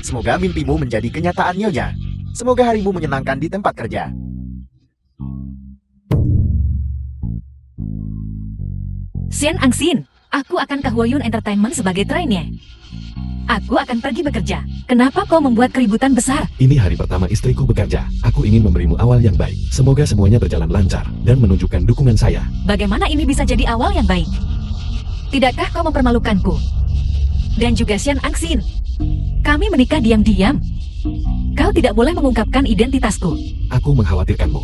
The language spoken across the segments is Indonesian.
Semoga mimpimu menjadi kenyataan, Nyonya. Semoga harimu menyenangkan di tempat kerja. Xian Angxin, aku akan ke Huayun Entertainment sebagai trainee. Aku akan pergi bekerja. Kenapa kau membuat keributan besar? Ini hari pertama istriku bekerja. Aku ingin memberimu awal yang baik. Semoga semuanya berjalan lancar dan menunjukkan dukungan saya. Bagaimana ini bisa jadi awal yang baik? Tidakkah kau mempermalukanku? Dan juga Xian Angxin. Kami menikah diam-diam. Kau tidak boleh mengungkapkan identitasku. Aku mengkhawatirkanmu.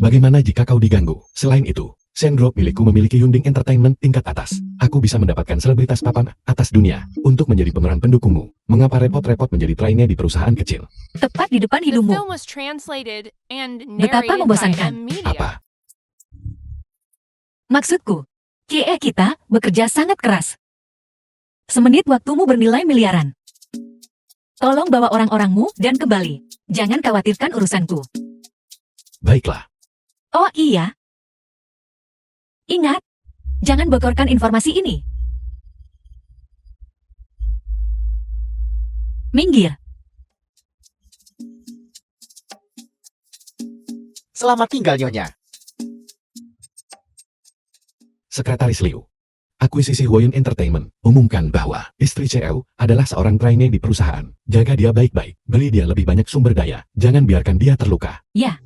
Bagaimana jika kau diganggu? Selain itu, Shen Group milikku memiliki Yunding Entertainment tingkat atas. Aku bisa mendapatkan selebritas papan atas dunia untuk menjadi pemeran pendukungmu. Mengapa repot-repot menjadi trainee di perusahaan kecil? Tepat di depan hidungmu. Betapa membosankan. Apa? Maksudku, KE kita bekerja sangat keras. Semenit waktumu bernilai miliaran. Tolong bawa orang-orangmu dan kembali. Jangan khawatirkan urusanku. Baiklah. Oh iya. Ingat, jangan bocorkan informasi ini. Minggir. Selamat tinggal, Nyonya. Sekretaris Liu. Akuisisi Huayun Entertainment umumkan bahwa istri CEO adalah seorang trainee di perusahaan. Jaga dia baik-baik. Beri dia lebih banyak sumber daya. Jangan biarkan dia terluka. Ya.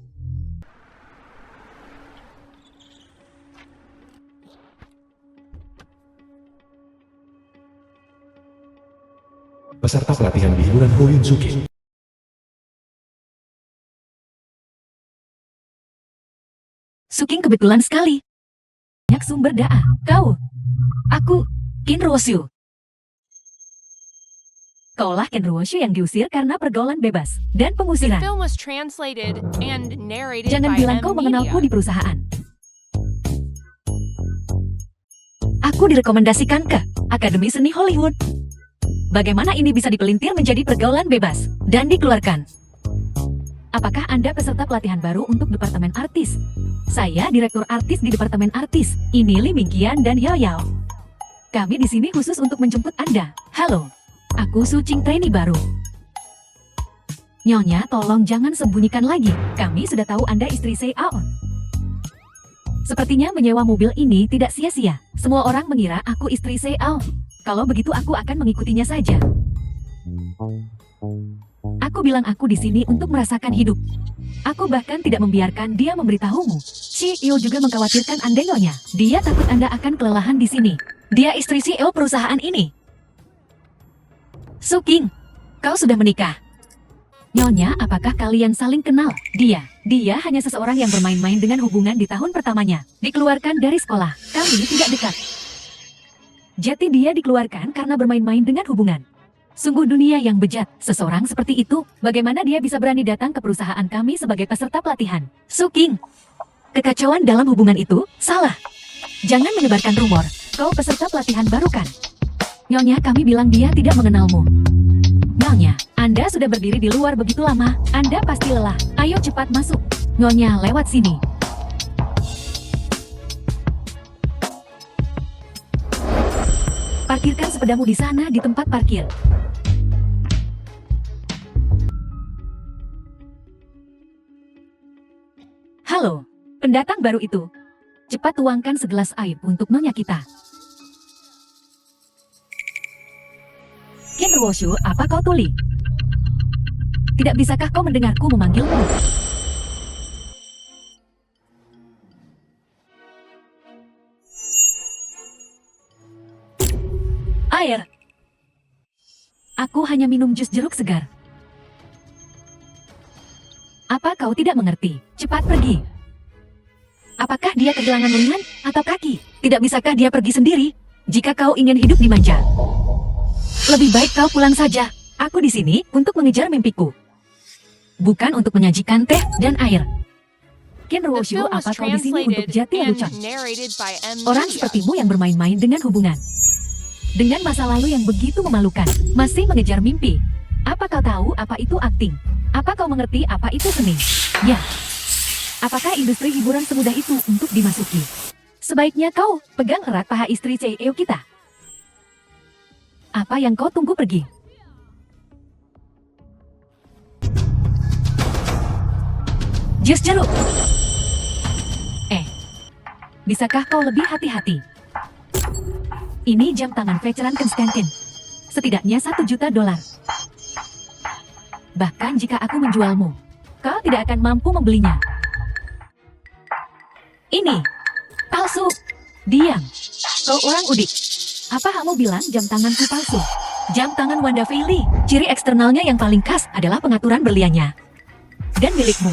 Peserta pelatihan di hiburan Huayun Suki. Suking kebetulan sekali. Banyak sumber daya. Kau. Aku. Qin Ruoshu. Kaulah Qin Ruoshu yang diusir karena pergaulan bebas dan pengusiran. Jangan bilang kau mengenalku di perusahaan. Aku direkomendasikan ke Akademi Seni Hollywood. Bagaimana ini bisa dipelintir menjadi pergaulan bebas dan dikeluarkan? Apakah Anda peserta pelatihan baru untuk Departemen Artis? Saya Direktur Artis di Departemen Artis. Ini Li Mingqian dan Yao Yao. Kami di sini khusus untuk menjemput Anda. Halo, aku Su Qing trainee baru. Nyonya, tolong jangan sembunyikan lagi. Kami sudah tahu Anda istri CEO. Sepertinya menyewa mobil ini tidak sia-sia. Semua orang mengira aku istri CEO. Kalau begitu aku akan mengikutinya saja. Aku bilang aku di sini untuk merasakan hidup. Aku bahkan tidak membiarkan dia memberitahumu. CEO juga mengkhawatirkan Anda, Nyonya. Dia takut Anda akan kelelahan di sini. Dia istri CEO perusahaan ini. Su Qing, kau sudah menikah. Nyonya, apakah kalian saling kenal? Dia hanya seseorang yang bermain-main dengan hubungan di tahun pertamanya. Dikeluarkan dari sekolah. Kami tidak dekat. Jadi dia dikeluarkan karena bermain-main dengan hubungan. Sungguh dunia yang bejat. Seseorang seperti itu, bagaimana dia bisa berani datang ke perusahaan kami sebagai peserta pelatihan? Su Qing, kekacauan dalam hubungan itu salah. Jangan menyebarkan rumor. Kau peserta pelatihan baru kan? Nyonya, kami bilang dia tidak mengenalmu. Nyonya, Anda sudah berdiri di luar begitu lama. Anda pasti lelah. Ayo cepat masuk. Nyonya, lewat sini. Parkirkan sepedamu di sana di tempat parkir. Halo, pendatang baru itu. Cepat tuangkan segelas air untuk nyonya kita. Qin Ruoshu, apa kau tuli? Tidak bisakah kau mendengarku memanggilmu? Air. Aku hanya minum jus jeruk segar. Apa kau tidak mengerti? Cepat pergi. Apakah dia kehilangan lengan atau kaki? Tidak bisakah dia pergi sendiri? Jika kau ingin hidup dimanja, lebih baik kau pulang saja. Aku di sini untuk mengejar mimpiku, bukan untuk menyajikan teh dan air. Qin Ruoshu, apa kau di sini untuk jati lelucon? Orang sepertimu yang bermain-main dengan hubungan, dengan masa lalu yang begitu memalukan, masih mengejar mimpi. Apa kau tahu apa itu akting? Apa kau mengerti apa itu seni? Ya. Apakah industri hiburan semudah itu untuk dimasuki? Sebaiknya kau pegang erat paha istri CEO kita. Apa yang kau tunggu, pergi? Jus jeruk. Bisakah kau lebih hati-hati? Ini jam tangan veteran Konstantin. Setidaknya $1 juta. Bahkan jika aku menjualmu, kau tidak akan mampu membelinya. Ini palsu. Diam. Kau orang udik. Apa kamu bilang jam tanganku palsu? Jam tangan Wanda Bailey. Ciri eksternalnya yang paling khas adalah pengaturan berliannya. Dan milikmu.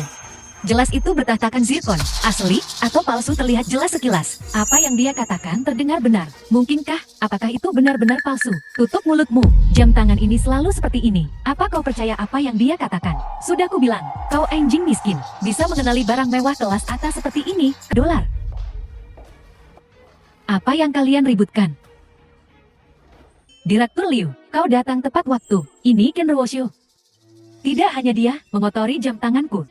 Jelas itu bertahtakan zirkon. Asli atau palsu terlihat jelas sekilas. Apa yang dia katakan terdengar benar. Mungkinkah? Apakah itu benar-benar palsu? Tutup mulutmu. Jam tangan ini selalu seperti ini. Apa kau percaya apa yang dia katakan? Sudah ku bilang, kau anjing miskin. Bisa mengenali barang mewah kelas atas seperti ini. $. Apa yang kalian ributkan? Direktur Liu, kau datang tepat waktu. Ini Ken Ruoshu. Tidak hanya dia mengotori jam tanganku.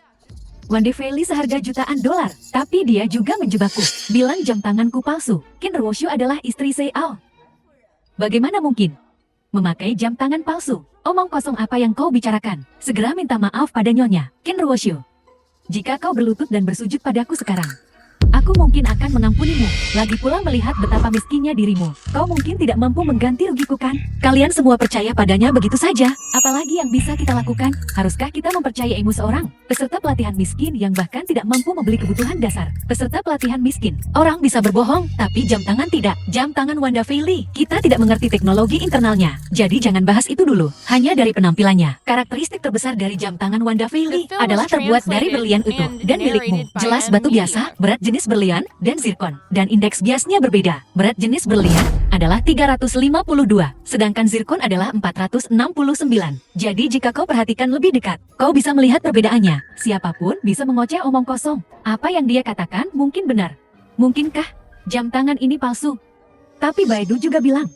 Wanda Bailey seharga jutaan $, tapi dia juga menjebakku. Bilang jam tanganku palsu. Ken Ruoshu adalah istri Seo. Bagaimana mungkin memakai jam tangan palsu? Omong kosong apa yang kau bicarakan? Segera minta maaf pada nyonya, Ken Ruoshu. Jika kau berlutut dan bersujud padaku sekarang, aku mungkin akan mengampunimu. Lagi pula melihat betapa miskinnya dirimu, kau mungkin tidak mampu mengganti rugiku kan? Kalian semua percaya padanya begitu saja. Apalagi yang bisa kita lakukan? Haruskah kita mempercayaimu seorang peserta pelatihan miskin yang bahkan tidak mampu membeli kebutuhan dasar? Peserta pelatihan miskin. Orang bisa berbohong, tapi jam tangan tidak. Jam tangan Wanda Bailey. Kita tidak mengerti teknologi internalnya. Jadi jangan bahas itu dulu. Hanya dari penampilannya. Karakteristik terbesar dari jam tangan Wanda Bailey adalah terbuat dari berlian utuh. Dan milikmu. Jelas batu biasa, berat jenis berlian, dan zirkon. Dan indeks biasnya berbeda. Berat jenis berlian adalah 352, sedangkan zirkon adalah 469. Jadi jika kau perhatikan lebih dekat, kau bisa melihat perbedaannya. Siapapun bisa mengoceh omong kosong. Apa yang dia katakan mungkin benar. Mungkinkah jam tangan ini palsu? Tapi Baidu juga bilang,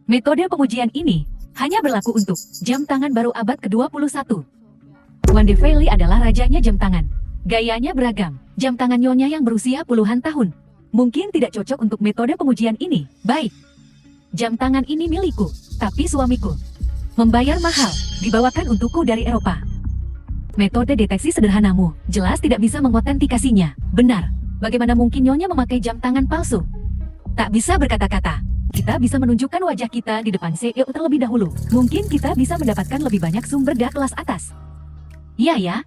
metode pengujian ini hanya berlaku untuk jam tangan baru abad ke-21. Wanda Bailey adalah rajanya jam tangan. Gayanya beragam. Jam tangan nyonya yang berusia puluhan tahun mungkin tidak cocok untuk metode pengujian ini. Baik. Jam tangan ini milikku, tapi suamiku membayar mahal, dibawakan untukku dari Eropa. Metode deteksi sederhanamu jelas tidak bisa mengotentikasinya. Benar. Bagaimana mungkin nyonya memakai jam tangan palsu? Tak bisa berkata-kata. Kita bisa menunjukkan wajah kita di depan CEO terlebih dahulu. Mungkin kita bisa mendapatkan lebih banyak sumber data kelas atas. Iya ya.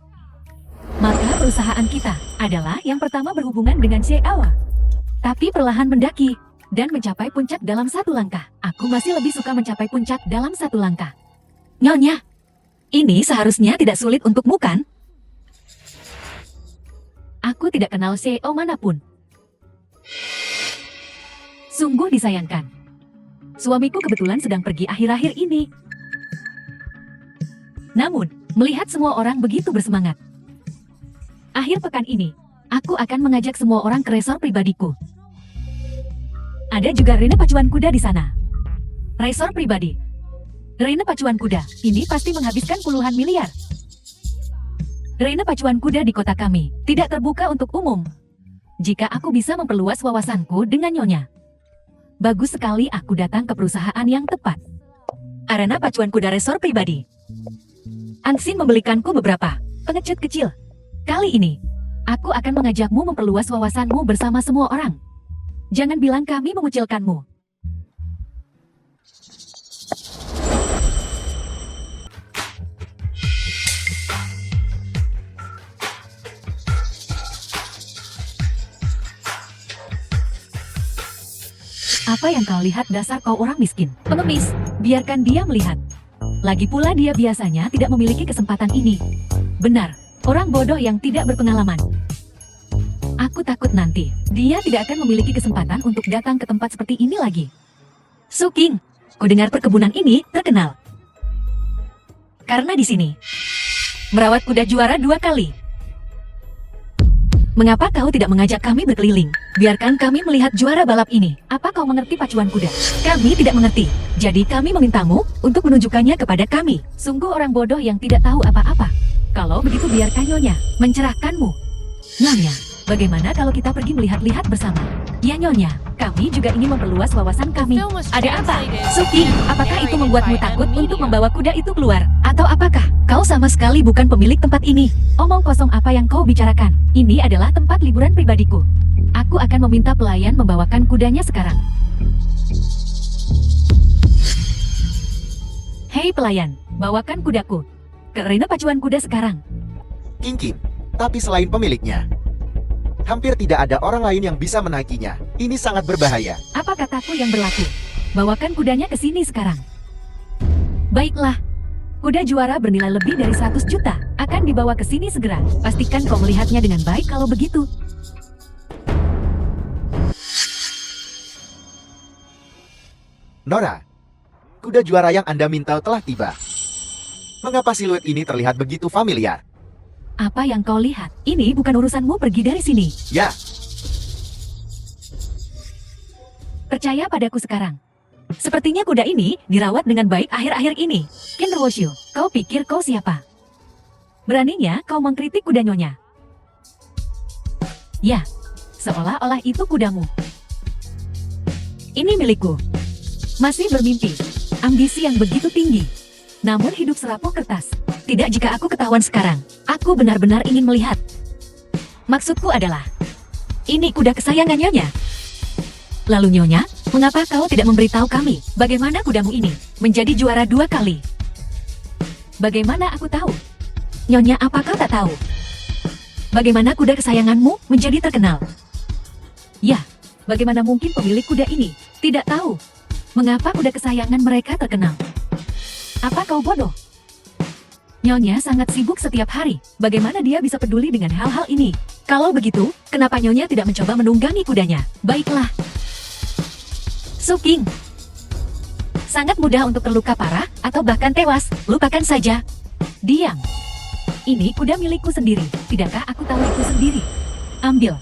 Maka perusahaan kita adalah yang pertama berhubungan dengan CEO. Tapi perlahan mendaki dan mencapai puncak dalam satu langkah. Aku masih lebih suka mencapai puncak dalam satu langkah. Nyonya, ini seharusnya tidak sulit untukmu kan? Aku tidak kenal CEO manapun. Sungguh disayangkan. Suamiku kebetulan sedang pergi akhir-akhir ini. Namun, melihat semua orang begitu bersemangat. Akhir pekan ini, aku akan mengajak semua orang ke resort pribadiku. Ada juga arena pacuan kuda di sana. Resort pribadi. Arena pacuan kuda, ini pasti menghabiskan puluhan miliar. Arena pacuan kuda di kota kami tidak terbuka untuk umum. Jika aku bisa memperluas wawasanku dengan nyonya. Bagus sekali aku datang ke perusahaan yang tepat. Arena pacuan kuda resort pribadi. Ansin membelikanku beberapa pengecut kecil. Kali ini, aku akan mengajakmu memperluas wawasanmu bersama semua orang. Jangan bilang kami mengucilkanmu. Apa yang kau lihat dasar kau orang miskin? Pengemis, biarkan dia melihat. Lagi pula dia biasanya tidak memiliki kesempatan ini. Benar, orang bodoh yang tidak berpengalaman. Aku takut nanti dia tidak akan memiliki kesempatan untuk datang ke tempat seperti ini lagi. Suking, kudengar perkebunan ini terkenal. Karena di sini, merawat kuda juara 2 kali. Mengapa kau tidak mengajak kami berkeliling? Biarkan kami melihat juara balap ini. Apa kau mengerti pacuan kuda? Kami tidak mengerti. Jadi kami memintamu untuk menunjukkannya kepada kami. Sungguh orang bodoh yang tidak tahu apa-apa. Kalau begitu biarkan nyonya mencerahkanmu. Nyonya, bagaimana kalau kita pergi melihat-lihat bersama? Ya nyonya, kami juga ingin memperluas wawasan kami. Ada apa? Suki, apakah itu membuatmu takut untuk membawa kuda itu keluar? Atau apakah kau sama sama sekali bukan pemilik tempat ini. Omong kosong apa yang kau bicarakan. Ini adalah tempat liburan pribadiku. Aku akan meminta pelayan membawakan kudanya sekarang. Hei pelayan, bawakan kudaku ke arena pacuan kuda sekarang. King, tapi selain pemiliknya, hampir tidak ada orang lain yang bisa menaikinya. Ini sangat berbahaya. Apa kataku yang berlaku? Bawakan kudanya ke sini sekarang. Baiklah. Kuda juara bernilai lebih dari 100 juta. Akan dibawa ke sini segera. Pastikan kau melihatnya dengan baik kalau begitu. Nora, kuda juara yang Anda minta telah tiba. Mengapa siluet ini terlihat begitu familiar? Apa yang kau lihat? Ini bukan urusanmu, pergi dari sini. Ya, Percaya padaku sekarang. Sepertinya kuda ini dirawat dengan baik akhir-akhir ini. Ken Rwosyu, kau pikir kau siapa? Beraninya kau mengkritik kuda nyonya. Ya, seolah-olah itu kudamu. Ini milikku. Masih bermimpi. Ambisi yang begitu tinggi. Namun hidup serapuk kertas. Tidak jika aku ketahuan sekarang. Aku benar-benar ingin melihat. Maksudku adalah, ini kuda kesayangan nyonya. Lalu nyonya, mengapa kau tidak memberitahu kami bagaimana kudamu ini menjadi juara 2 kali? Bagaimana aku tahu? Nyonya, apa kau tak tahu? Bagaimana kuda kesayanganmu menjadi terkenal? Ya, bagaimana mungkin pemilik kuda ini tidak tahu mengapa kuda kesayangan mereka terkenal? Apa kau bodoh? Nyonya sangat sibuk setiap hari. Bagaimana dia bisa peduli dengan hal-hal ini? Kalau begitu, kenapa Nyonya tidak mencoba menunggangi kudanya? Baiklah. Suking. Sangat mudah untuk terluka parah atau bahkan tewas. Lupakan saja. Diam. Ini kuda milikku sendiri. Tidakkah aku tahu itu sendiri? Ambil.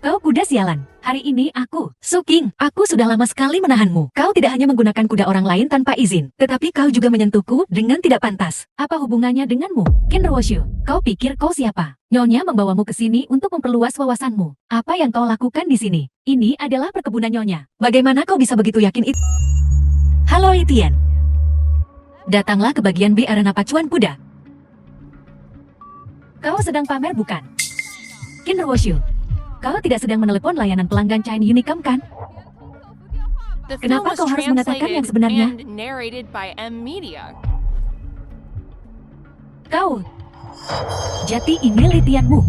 Kau kuda sialan. Hari ini aku, Suking, aku sudah lama sekali menahanmu. Kau tidak hanya menggunakan kuda orang lain tanpa izin, tetapi kau juga menyentuhku dengan tidak pantas. Apa hubungannya denganmu? Ken Rwosyu, kau pikir kau siapa? Nyonya membawamu ke sini untuk memperluas wawasanmu. Apa yang kau lakukan di sini? Ini adalah perkebunan Nyonya. Bagaimana kau bisa begitu yakin itu? Halo Litian. Datanglah ke bagian B arena pacuan kuda. Kau sedang pamer bukan? Ken Rwosyu, kau tidak sedang menelepon layanan pelanggan China Unicom kan? Kenapa kau harus mengatakan yang sebenarnya? Kau, jati ini litianmu.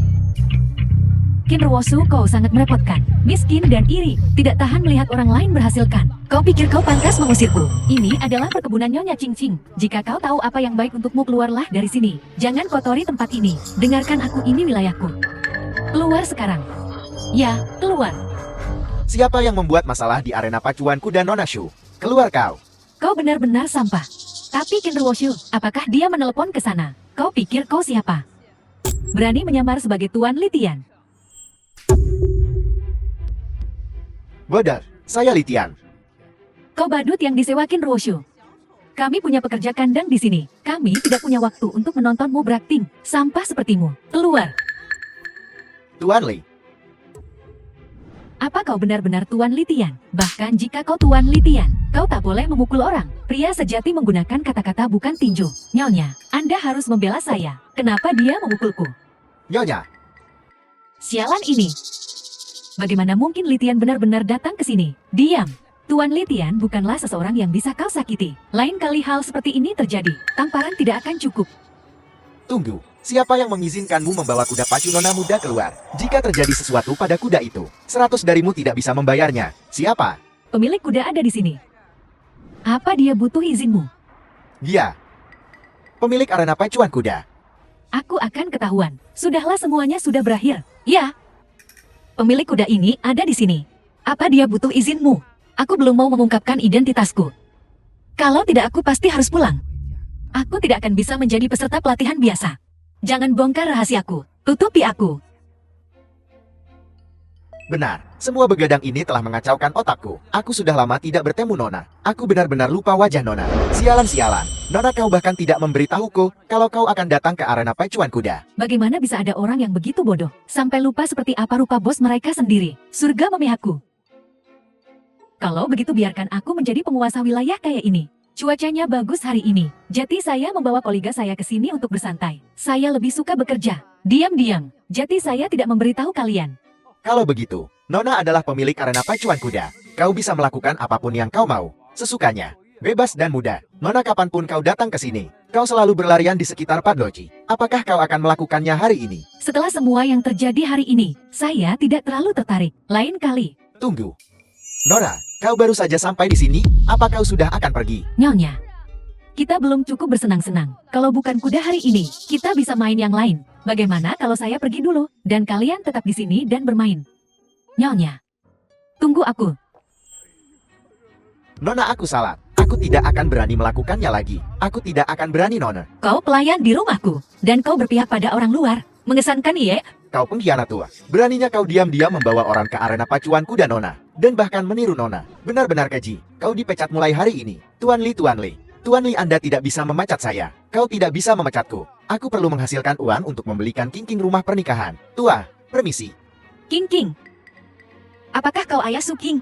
Ken Rwosyu, kau sangat merepotkan. Miskin dan iri, tidak tahan melihat orang lain berhasilkan. Kau pikir kau pantas mengusirku? Ini adalah perkebunan Nyonya Ching Ching. Jika kau tahu apa yang baik untukmu, keluarlah dari sini. Jangan kotori tempat ini. Dengarkan aku, ini wilayahku. Keluar sekarang. Ya, keluar. siapa yang membuat masalah di arena pacuan kuda Nona Shu? Keluar kau. Kau benar-benar sampah. Tapi Ken Rwosyu, apakah dia menelepon ke sana? Kau pikir kau siapa? Berani menyamar sebagai Tuan Litian. Bodoh, saya Litian. Kau badut yang disewa Ken Rwosyu. Kami punya pekerja kandang di sini. Kami tidak punya waktu untuk menontonmu berakting. Sampah sepertimu. Keluar. Tuan Li. Apa kau benar-benar Tuan Litian? Bahkan jika kau Tuan Litian, kau tak boleh memukul orang. Pria sejati menggunakan kata-kata bukan tinju. Nyonya, Anda harus membela saya. Kenapa dia memukulku? Nyonya, Sialan ini. Bagaimana mungkin Litian benar-benar datang ke sini? Diam. Tuan Litian bukanlah seseorang yang bisa kau sakiti. Lain kali hal seperti ini terjadi, tamparan tidak akan cukup. tunggu. Siapa yang mengizinkanmu membawa kuda pacu Nona muda keluar? Jika terjadi sesuatu pada kuda itu, 100 darimu tidak bisa membayarnya. Siapa? Pemilik kuda ada di sini. Apa dia butuh izinmu? Dia. Pemilik arena pacuan kuda. Aku akan ketahuan. Sudahlah, semuanya sudah berakhir. Ya. Pemilik kuda ini ada di sini. Apa dia butuh izinmu? Aku belum mau mengungkapkan identitasku. Kalau tidak, aku pasti harus pulang. Aku tidak akan bisa menjadi peserta pelatihan biasa. Jangan bongkar rahasiaku. Tutupi aku. Benar, semua begadang ini telah mengacaukan otakku. Aku sudah lama tidak bertemu Nona. Aku benar-benar lupa wajah Nona. Sialan-sialan. Nona, kau bahkan tidak memberitahuku kalau kau akan datang ke arena pacuan kuda. Bagaimana bisa ada orang yang begitu bodoh, sampai lupa seperti apa rupa bos mereka sendiri? Surga memihakku. Kalau begitu biarkan aku menjadi penguasa wilayah kayak ini. Cuacanya bagus hari ini, jadi saya membawa kolega saya ke sini untuk bersantai. Saya lebih suka bekerja. Diam-diam, jadi saya tidak memberitahu kalian. Kalau begitu, Nona adalah pemilik arena pacuan kuda. Kau bisa melakukan apapun yang kau mau, sesukanya. Bebas dan mudah. Nona, kapanpun kau datang ke sini, kau selalu berlarian di sekitar Padloji. Apakah kau akan melakukannya hari ini? Setelah semua yang terjadi hari ini, saya tidak terlalu tertarik. Lain kali. Tunggu. Nona, kau baru saja sampai di sini, apa kau sudah akan pergi? Nyonya, kita belum cukup bersenang-senang. Kalau bukan kuda hari ini, kita bisa main yang lain. Bagaimana kalau saya pergi dulu, dan kalian tetap di sini dan bermain? Nyonya, tunggu aku. Nona, aku salah. Aku tidak akan berani melakukannya lagi. Aku tidak akan berani, Nona. Kau pelayan di rumahku, dan kau berpihak pada orang luar. Mengesankan, Ye? Kau pengkhianat tua. Beraninya kau diam-diam membawa orang ke arena pacuan kuda, Nona. Dan bahkan meniru Nona. Benar-benar keji. Kau dipecat mulai hari ini. Tuan Li, Tuan Li. Tuan Li, Anda tidak bisa memecat saya. Kau tidak bisa memecatku. Aku perlu menghasilkan uang untuk membelikan King rumah pernikahan. Tua, permisi. King. Apakah kau ayah Suking?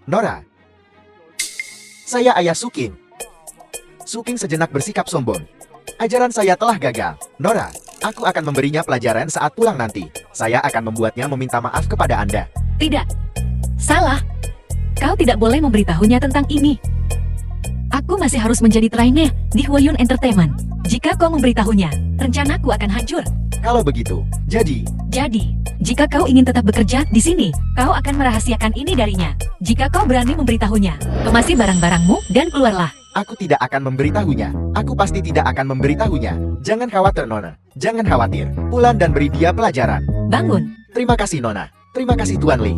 Nora. Saya ayah Suking. Suking sejenak bersikap sombong. Ajaran saya telah gagal. Nora, aku akan memberinya pelajaran saat pulang nanti. Saya akan membuatnya meminta maaf kepada Anda. Tidak. Salah. Kau tidak boleh memberitahunya tentang ini. Aku masih harus menjadi trainee di Huayun Entertainment. Jika kau memberitahunya, rencanaku akan hancur. Kalau begitu, jadi, jika kau ingin tetap bekerja di sini, kau akan merahasiakan ini darinya. Jika kau berani memberitahunya, kemasi barang-barangmu dan keluarlah. aku tidak akan memberitahunya. Aku pasti tidak akan memberitahunya. Jangan khawatir, Nona. Jangan khawatir. Pulang dan beri dia pelajaran. Bangun. Terima kasih, Nona. Terima kasih, Tuan Li.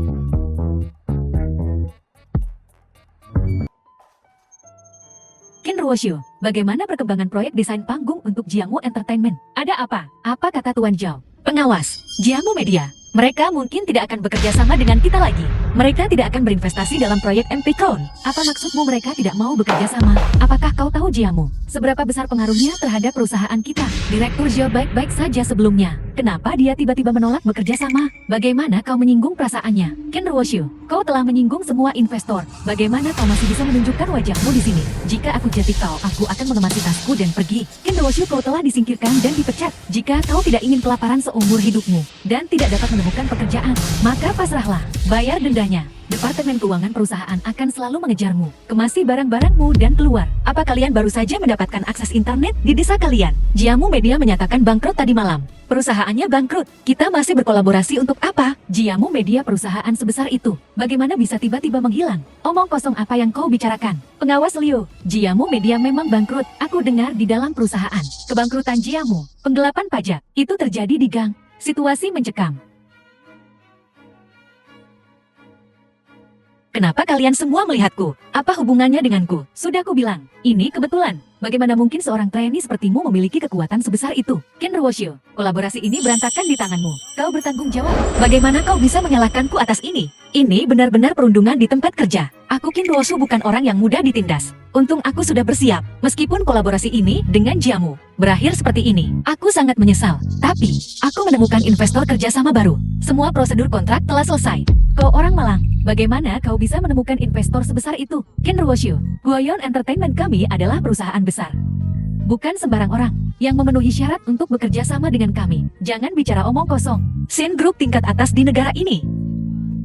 Ken Ruoshu, bagaimana perkembangan proyek desain panggung untuk Jiangmu Entertainment? Ada apa? Apa kata Tuan Zhao? Pengawas, Jiangmu Media. Mereka mungkin tidak akan bekerja sama dengan kita lagi. Mereka tidak akan berinvestasi dalam proyek MP Crown. Apa maksudmu mereka tidak mau bekerja sama? Apakah kau tahu Jiangmu? Seberapa besar pengaruhnya terhadap perusahaan kita? Direktur Zhao baik-baik saja sebelumnya. Kenapa dia tiba-tiba menolak bekerja sama? Bagaimana kau menyinggung perasaannya? Ken Ruoshu, kau telah menyinggung semua investor. Bagaimana kau masih bisa menunjukkan wajahmu di sini? Jika aku jadi kau, aku akan mengemasi tasku dan pergi. Ken Ruoshu, kau telah disingkirkan dan dipecat. Jika kau tidak ingin kelaparan seumur hidupmu dan tidak dapat menemukan pekerjaan, maka pasrahlah. Bayar dendanya. Departemen Keuangan perusahaan akan selalu mengejarmu. Kemasi barang-barangmu dan keluar. Apa kalian baru saja mendapatkan akses internet di desa kalian? Jiangmu Media menyatakan bangkrut tadi malam. Perusahaannya bangkrut. Kita masih berkolaborasi untuk apa? Jiangmu Media perusahaan sebesar itu. Bagaimana bisa tiba-tiba menghilang? Omong kosong apa yang kau bicarakan? Pengawas Liu, Jiangmu Media memang bangkrut. Aku dengar di dalam perusahaan. Kebangkrutan Jiangmu, penggelapan pajak, itu terjadi di gang. Situasi mencekam. Kenapa kalian semua melihatku? Apa hubungannya denganku? Sudah ku bilang, ini kebetulan. Bagaimana mungkin seorang trainee sepertimu memiliki kekuatan sebesar itu? Ken Ruoshu, kolaborasi ini berantakan di tanganmu. Kau bertanggung jawab. Bagaimana kau bisa menyalahkanku atas ini? Ini benar-benar perundungan di tempat kerja. Aku Ken Ruoshu bukan orang yang mudah ditindas. Untung aku sudah bersiap. Meskipun kolaborasi ini dengan Jiangmu berakhir seperti ini, aku sangat menyesal. Tapi, aku menemukan investor kerjasama baru. Semua prosedur kontrak telah selesai. Kau orang malang. Bagaimana kau bisa menemukan investor sebesar itu? Ken Ruoshu, Huayun Entertainment kami adalah perusahaan besar. Bukan sembarang orang yang memenuhi syarat untuk bekerja sama dengan kami. Jangan bicara omong kosong. Shen Group tingkat atas di negara ini.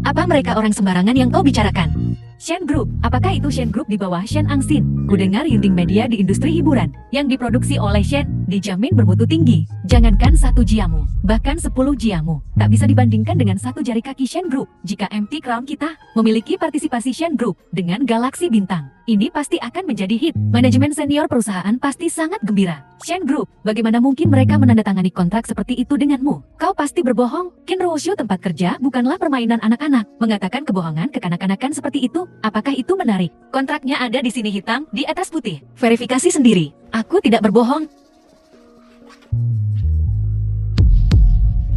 Apa mereka orang sembarangan yang kau bicarakan? Shen Group, apakah itu Shen Group di bawah Shen Angxin? Kudengar Yunding Media di industri hiburan yang diproduksi oleh Shen dijamin bermutu tinggi. Jangankan 1 Jiangmu, bahkan 10 Jiangmu tak bisa dibandingkan dengan 1 jari kaki Shen Group. Jika MT Crown kita memiliki partisipasi Shen Group dengan Galaksi Bintang, ini pasti akan menjadi hit. Manajemen senior perusahaan pasti sangat gembira. Shen Group, bagaimana mungkin mereka menandatangani kontrak seperti itu denganmu? Kau pasti berbohong. Ken Ruoshu, tempat kerja bukanlah permainan anak-anak. Mengatakan kebohongan kekanak-kanakan seperti itu, apakah itu menarik? Kontraknya ada di sini hitam, di atas putih. Verifikasi sendiri. Aku tidak berbohong.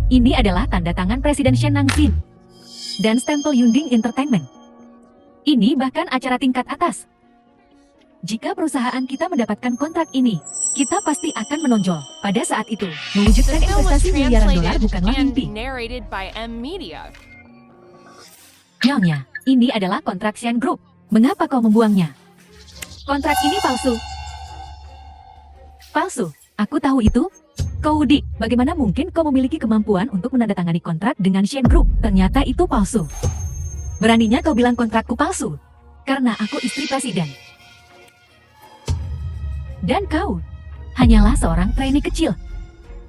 Ini adalah tanda tangan Presiden Shen Angxin dan stempel Yunding Entertainment. Ini bahkan acara tingkat atas. Jika perusahaan kita mendapatkan kontrak ini, kita pasti akan menonjol. Pada saat itu, mewujudkan The film was investasi miliaran dolar translated bukanlah and mimpi. narrated by M Media. Nyonya, ini adalah kontrak Shen Group. Mengapa kau membuangnya? Kontrak ini palsu. Palsu? Aku tahu itu. Kau Di, bagaimana mungkin kau memiliki kemampuan untuk menandatangani kontrak dengan Shen Group? Ternyata itu palsu. Beraninya kau bilang kontrakku palsu? Karena aku istri presiden. Dan kau hanyalah seorang trainee kecil.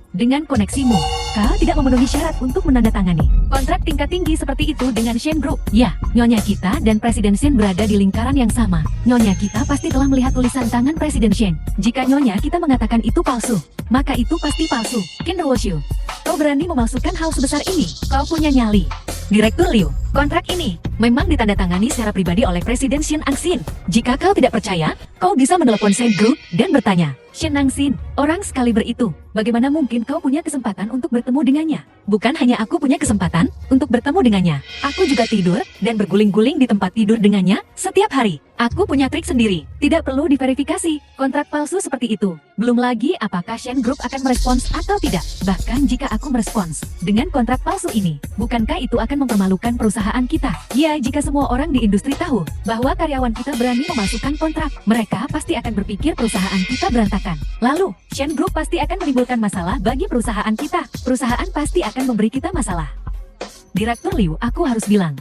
Dengan koneksimu, kau tidak memenuhi syarat untuk menandatangani kontrak tingkat tinggi seperti itu dengan Shen Group. Ya, Nyonya kita dan Presiden Shen berada di lingkaran yang sama. Nyonya kita pasti telah melihat tulisan tangan Presiden Shen. Jika Nyonya kita mengatakan itu palsu, maka itu pasti palsu. Qin Ruoshu, kau berani memalsukan hal sebesar ini? Kau punya nyali. Direktur Liu, kontrak ini memang ditandatangani secara pribadi oleh Presiden Shen Angxin. Jika kau tidak percaya, kau bisa menelepon Shen Group dan bertanya, Shen Angxin, orang sekaliber itu, bagaimana mungkin kau punya kesempatan untuk bertemu dengannya? Bukan hanya aku punya kesempatan untuk bertemu dengannya, aku juga tidur dan berguling-guling di tempat tidur dengannya setiap hari. Aku punya trik sendiri, tidak perlu diverifikasi kontrak palsu seperti itu. Belum lagi apakah Shen Group akan merespons atau tidak. Bahkan jika aku merespons dengan kontrak palsu ini, bukankah itu akan mempermalukan perusahaan kita? Ya, jika semua orang di industri tahu bahwa karyawan kita berani memasukkan kontrak, mereka pasti akan berpikir perusahaan kita berantakan. Lalu, Shen Group pasti akan menimbulkan masalah bagi perusahaan kita. Perusahaan pasti akan memberi kita masalah. Direktur Liu, aku harus bilang,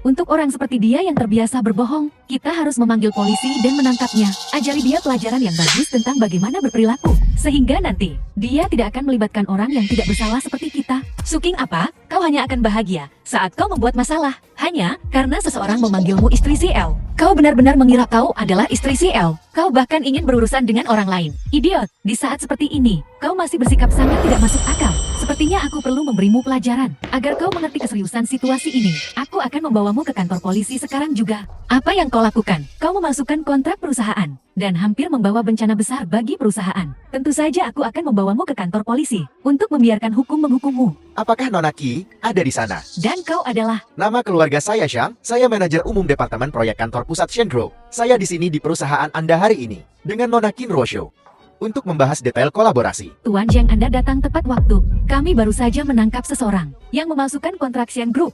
untuk orang seperti dia yang terbiasa berbohong, kita harus memanggil polisi dan menangkapnya. Ajari dia pelajaran yang bagus tentang bagaimana berperilaku, sehingga nanti dia tidak akan melibatkan orang yang tidak bersalah seperti kita. Suking apa? Kau hanya akan bahagia saat kau membuat masalah, hanya karena seseorang memanggilmu istri CL. Kau benar-benar mengira kau adalah istri CL. Kau bahkan ingin berurusan dengan orang lain. Idiot, di saat seperti ini, kau masih bersikap sangat tidak masuk akal. Sepertinya aku perlu memberimu pelajaran, agar kau mengerti keseriusan situasi ini. Aku akan membawamu ke kantor polisi sekarang juga. Apa yang kau lakukan? Kau memasukkan kontrak perusahaan, dan hampir membawa bencana besar bagi perusahaan. Tentu saja aku akan membawamu ke kantor polisi, untuk membiarkan hukum menghukummu. Apakah Nona Qi ada di sana? Dan kau adalah... Nama keluarga saya Shang, saya manajer umum Departemen Proyek Kantor Pusat Shen Group. Saya di sini di perusahaan Anda hari ini, dengan Nona Qin Ruoshu, untuk membahas detail kolaborasi. Tuan Zhang, Anda datang tepat waktu. Kami baru saja menangkap seseorang yang memasukkan kontrak Shen Group.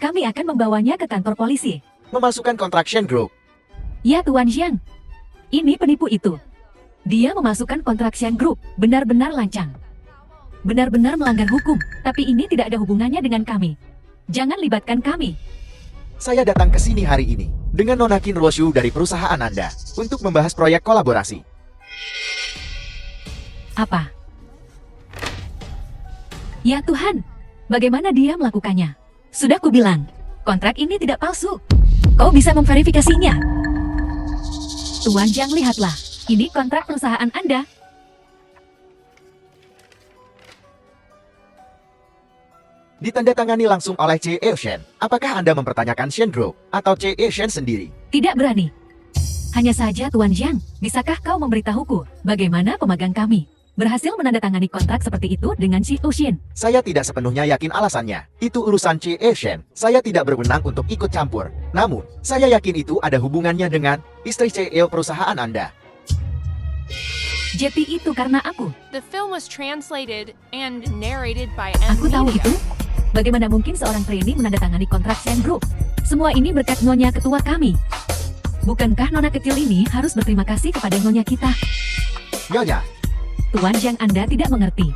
Kami akan membawanya ke kantor polisi. Memasukkan kontrak Shen Group. Ya Tuan Zhang, ini penipu itu. Dia memasukkan kontrak Shen Group, benar-benar lancang. Benar-benar melanggar hukum, tapi ini tidak ada hubungannya dengan kami. Jangan libatkan kami. Saya datang ke sini hari ini, dengan Nona Qin Ruoshu dari perusahaan Anda, untuk membahas proyek kolaborasi. Apa? Ya Tuhan, bagaimana dia melakukannya? Sudah kubilang, kontrak ini tidak palsu. Kau bisa memverifikasinya. Tuan Zhang, lihatlah. Ini kontrak perusahaan Anda. Ditandatangani langsung oleh Che Shen. Apakah Anda mempertanyakan Shen Group atau Che Shen sendiri? Tidak berani. Hanya saja Tuan Zhang, bisakah kau memberitahuku bagaimana pemegang kami berhasil menandatangani kontrak seperti itu dengan Xi Ocean? Saya tidak sepenuhnya yakin alasannya. Itu urusan Che Shen. Saya tidak berwenang untuk ikut campur. Namun, saya yakin itu ada hubungannya dengan istri CEO perusahaan Anda. JP itu karena aku. The film was translated and narrated by Aku tahu Media. itu. Bagaimana mungkin seorang trainee menandatangani kontrak Shen Group? Semua ini berkat Nyonya ketua kami. Bukankah nona kecil ini harus berterima kasih kepada Nyonya kita? Nyonya, Tuan Zhang, Anda tidak mengerti.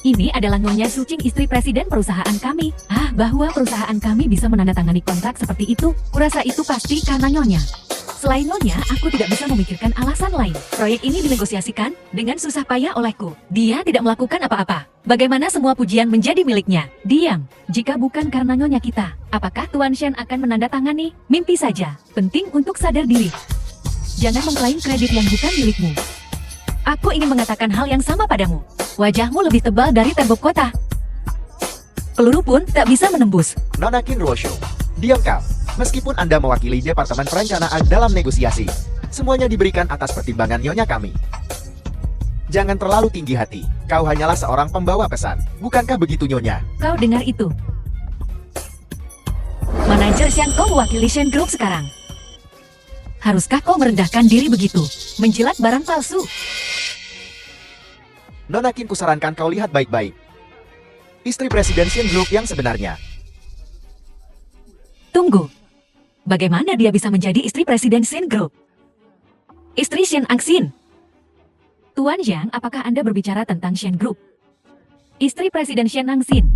Ini adalah Nyonya Sucing, istri presiden perusahaan kami. Bahwa perusahaan kami bisa menandatangani kontrak seperti itu, kurasa itu pasti karena Nyonya. Selain Nyonya, aku tidak bisa memikirkan alasan lain. Proyek ini dinegosiasikan dengan susah payah olehku. Dia tidak melakukan apa-apa. Bagaimana semua pujian menjadi miliknya? Diam. Jika bukan karena Nyonya kita, apakah Tuan Shen akan menandatangani? Mimpi saja. Penting untuk sadar diri. Jangan mengklaim kredit yang bukan milikmu. Aku ingin mengatakan hal yang sama padamu. Wajahmu lebih tebal dari tembok kota. Peluru pun tak bisa menembus. Nona Qin Ruoshu, diam kau. Meskipun Anda mewakili Departemen Perencanaan dalam negosiasi, semuanya diberikan atas pertimbangan Nyonya kami. Jangan terlalu tinggi hati. Kau hanyalah seorang pembawa pesan. Bukankah begitu, Nyonya? Kau dengar itu? Manajer Shen, kau mewakili Shen Group sekarang. Haruskah kau merendahkan diri begitu? Menjilat barang palsu. Nona Qin, kusarankan kau lihat baik-baik. Istri Presiden Shen Group yang sebenarnya. Tunggu. Bagaimana dia bisa menjadi istri Presiden Shen Group? Istri Shen Angxin. Tuan Zhang, apakah Anda berbicara tentang Shen Group? Istri Presiden Shen Angxin.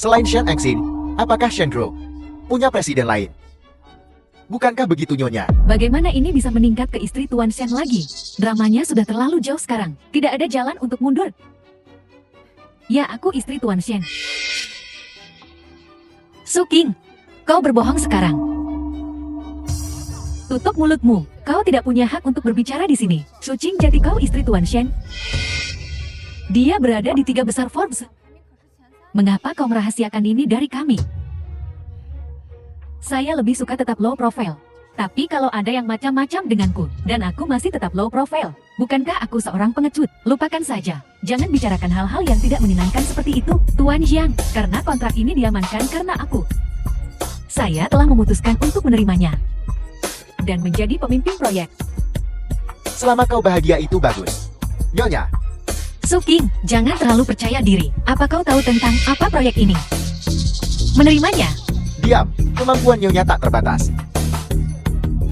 Selain Shen Angxin, apakah Shen Group punya presiden lain? Bukankah begitu, Nyonya? Bagaimana ini bisa meningkat ke istri Tuan Shen lagi? Dramanya sudah terlalu jauh sekarang. Tidak ada jalan untuk mundur. Ya, aku istri Tuan Shen. Su Qing, kau berbohong sekarang. Tutup mulutmu. Kau tidak punya hak untuk berbicara di sini. Su Qing, jadi kau istri Tuan Shen? Dia berada di 3 besar Forbes. Mengapa kau merahasiakan ini dari kami? Saya lebih suka tetap low profile. Tapi kalau ada yang macam-macam denganku, dan aku masih tetap low profile. Bukankah aku seorang pengecut? Lupakan saja. Jangan bicarakan hal-hal yang tidak menyenangkan seperti itu, Tuan Zhang. Karena kontrak ini diamankan karena aku. Saya telah memutuskan untuk menerimanya. Dan menjadi pemimpin proyek. Selama kau bahagia itu bagus. Nyonya, Su Qing, jangan terlalu percaya diri. Apa kau tahu tentang apa proyek ini? Menerimanya. diam. Kemampuan Nyonya tak terbatas.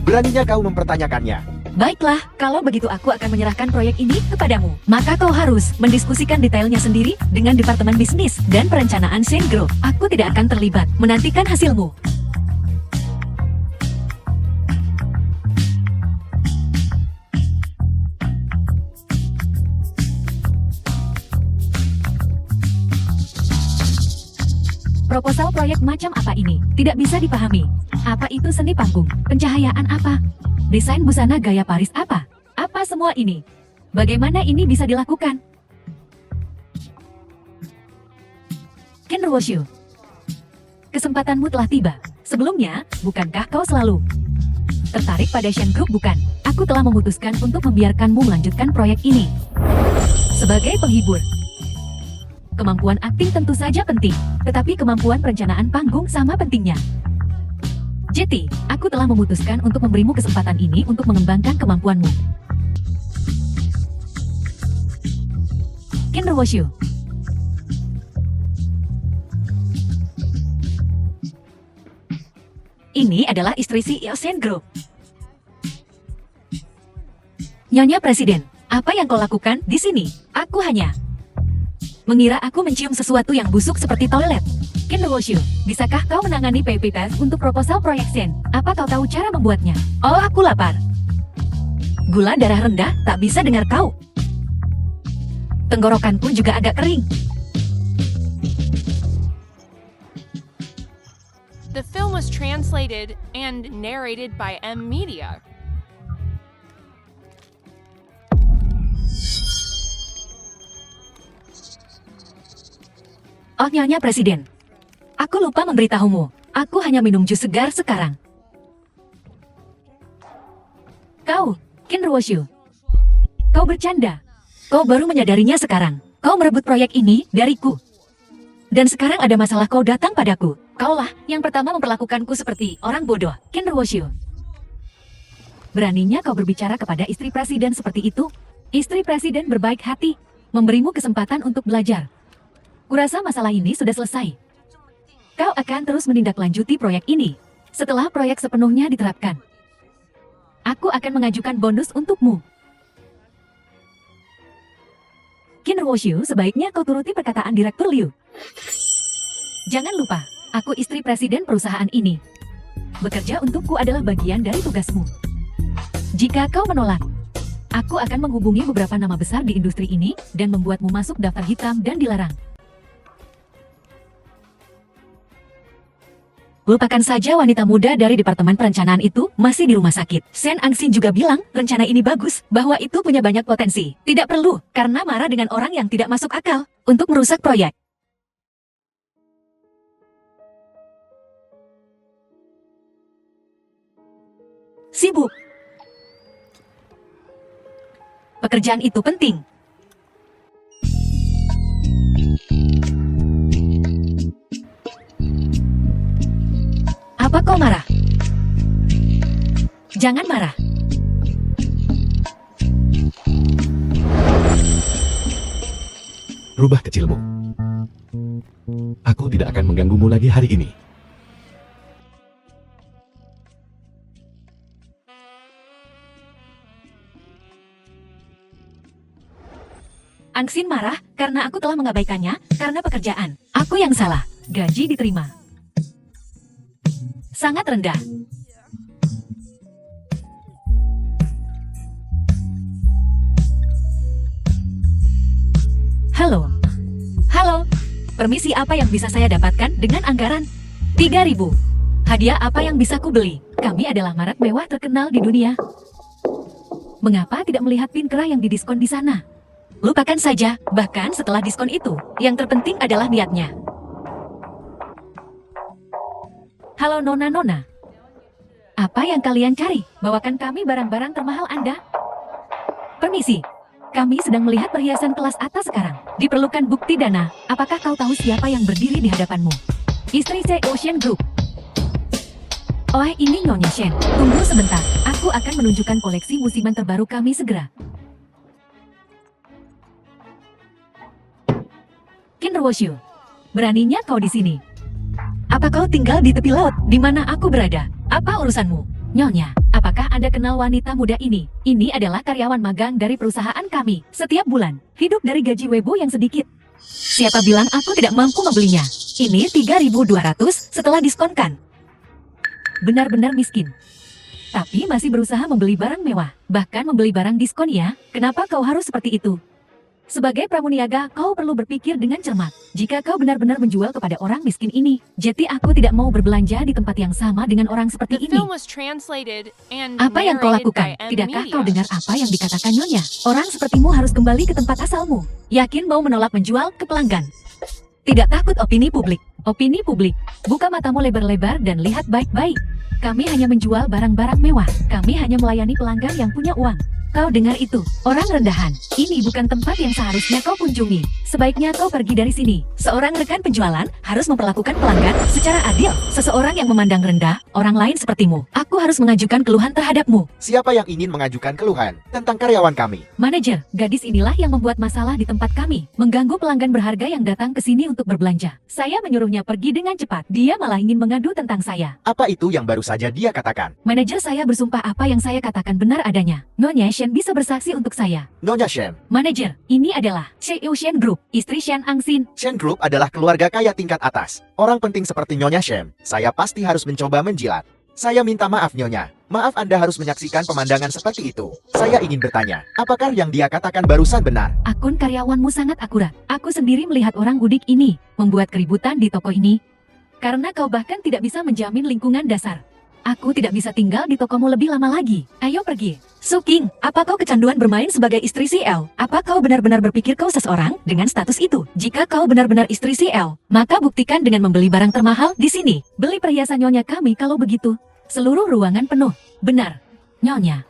Beraninya kau mempertanyakannya. Baiklah, kalau begitu aku akan menyerahkan proyek ini kepadamu. Maka kau harus mendiskusikan detailnya sendiri dengan Departemen Bisnis dan Perencanaan Shen Group. Aku tidak akan terlibat. Menantikan hasilmu. Proposal proyek macam apa ini? Tidak bisa dipahami. Apa itu seni panggung? Pencahayaan apa? Desain busana gaya Paris apa? Apa semua ini? Bagaimana ini bisa dilakukan? Ken Ruoshu, kesempatanmu telah tiba. Sebelumnya, bukankah kau selalu tertarik pada Shen Group, bukan? Aku telah memutuskan untuk membiarkanmu melanjutkan proyek ini. Sebagai penghibur, kemampuan akting tentu saja penting, tetapi kemampuan perencanaan panggung sama pentingnya. Jetty, aku telah memutuskan untuk memberimu kesempatan ini untuk mengembangkan kemampuanmu. Ken Ruoshu. Ini adalah istri CEO Shen Group. Nyonya Presiden, apa yang kau lakukan di sini? Aku hanya mengira aku mencium sesuatu yang busuk seperti toilet. Ken Ruoshu, bisakah kau menangani PP test untuk proposal proyek Shen? Apa kau tahu cara membuatnya? Oh, aku lapar. Gula darah rendah, tak bisa dengar kau. Tenggorokanku juga agak kering. The film was translated and narrated by M Media. Oh, Nyonya Presiden. Aku lupa memberitahumu. Aku hanya minum jus segar sekarang. Kau, Ken Ruoshu. Kau bercanda. Kau baru menyadarinya sekarang. Kau merebut proyek ini dariku. Dan sekarang ada masalah kau datang padaku. Kaulah yang pertama memperlakukanku seperti orang bodoh, Ken Ruoshu. Beraninya kau berbicara kepada istri presiden seperti itu? Istri presiden berbaik hati, memberimu kesempatan untuk belajar. Kurasa masalah ini sudah selesai. Kau akan terus menindaklanjuti proyek ini. Setelah proyek sepenuhnya diterapkan, aku akan mengajukan bonus untukmu. Ken Ruoshu, sebaiknya kau turuti perkataan Direktur Liu. Jangan lupa, aku istri presiden perusahaan ini. Bekerja untukku adalah bagian dari tugasmu. Jika kau menolak, aku akan menghubungi beberapa nama besar di industri ini dan membuatmu masuk daftar hitam dan dilarang. Lupakan saja wanita muda dari Departemen Perencanaan itu masih di rumah sakit. Shen Angxin juga bilang rencana ini bagus, bahwa itu punya banyak potensi. Tidak perlu, karena marah dengan orang yang tidak masuk akal untuk merusak proyek. Sibuk. Pekerjaan itu penting. Apa kau marah? Jangan marah. Rubah kecilmu. Aku tidak akan mengganggumu lagi hari ini. Angsin marah karena aku telah mengabaikannya karena pekerjaan. Aku yang salah. Gaji diterima. Sangat rendah. Halo. Halo. Permisi, apa yang bisa saya dapatkan dengan anggaran 3.000? Hadiah apa yang bisa ku beli? Kami adalah merek mewah terkenal di dunia. Mengapa tidak melihat pin kerah yang didiskon di sana? Lupakan saja, bahkan setelah diskon itu, yang terpenting adalah niatnya. Halo Nona-Nona. Apa yang kalian cari? Bawakan kami barang-barang termahal Anda. Permisi, kami sedang melihat perhiasan kelas atas sekarang. Diperlukan bukti dana. Apakah kau tahu siapa yang berdiri di hadapanmu? Istri C Ocean Group. Oh, ini Nyonya Shen. Tunggu sebentar, aku akan menunjukkan koleksi musiman terbaru kami segera. Kinderwoshu, beraninya kau di sini. Apa kau tinggal di tepi laut, di mana aku berada? Apa urusanmu? Nyonya, apakah Anda kenal wanita muda ini? Ini adalah karyawan magang dari perusahaan kami. Setiap bulan, hidup dari gaji Weibo yang sedikit. Siapa bilang aku tidak mampu membelinya? Ini 3.200 setelah diskonkan. Benar-benar miskin. Tapi masih berusaha membeli barang mewah. Bahkan membeli barang diskon ya. Kenapa kau harus seperti itu? Sebagai pramuniaga, kau perlu berpikir dengan cermat. Jika kau benar-benar menjual kepada orang miskin ini, jadi aku tidak mau berbelanja di tempat yang sama dengan orang seperti The ini. film was translated and Apa yang kau narrated lakukan? by M. Tidakkah kau Media. dengar apa yang dikatakan Nyonya? Orang sepertimu harus kembali ke tempat asalmu. Yakin mau menolak menjual ke pelanggan? Tidak takut opini publik. Opini publik. Buka matamu lebar-lebar dan lihat baik-baik. Kami hanya menjual barang-barang mewah. Kami hanya melayani pelanggan yang punya uang. Kau dengar itu, orang rendahan. Ini bukan tempat yang seharusnya kau kunjungi. Sebaiknya kau pergi dari sini. Seorang rekan penjualan harus memperlakukan pelanggan secara adil. Seseorang yang memandang rendah orang lain sepertimu. Aku harus mengajukan keluhan terhadapmu. Siapa yang ingin mengajukan keluhan tentang karyawan kami? Manajer, gadis inilah yang membuat masalah di tempat kami. Mengganggu pelanggan berharga yang datang ke sini untuk berbelanja. Saya menyuruhnya pergi dengan cepat. Dia malah ingin mengadu tentang saya. Apa itu yang baru saja dia katakan? Manajer saya bersumpah apa yang saya katakan benar adanya. Nyonya Shen bisa bersaksi untuk saya. Nyonya Shen. Manajer, ini adalah CEO Shen Group, istri Shen Angsin. Shen Group adalah keluarga kaya tingkat atas. Orang penting seperti Nyonya Shen, saya pasti harus mencoba menjilat. Saya minta maaf Nyonya. Maaf Anda harus menyaksikan pemandangan seperti itu. Saya ingin bertanya, apakah yang dia katakan barusan benar? Akun karyawanmu sangat akurat. Aku sendiri melihat orang gudik ini membuat keributan di toko ini. Karena kau bahkan tidak bisa menjamin lingkungan dasar. Aku tidak bisa tinggal di tokomu lebih lama lagi. Ayo pergi. Suking, apa kau kecanduan bermain sebagai istri CL? Apa kau benar-benar berpikir kau seseorang dengan status itu? Jika kau benar-benar istri CL, maka buktikan dengan membeli barang termahal di sini. Beli perhiasan Nyonya kami kalau begitu. Seluruh ruangan penuh. Benar, Nyonya.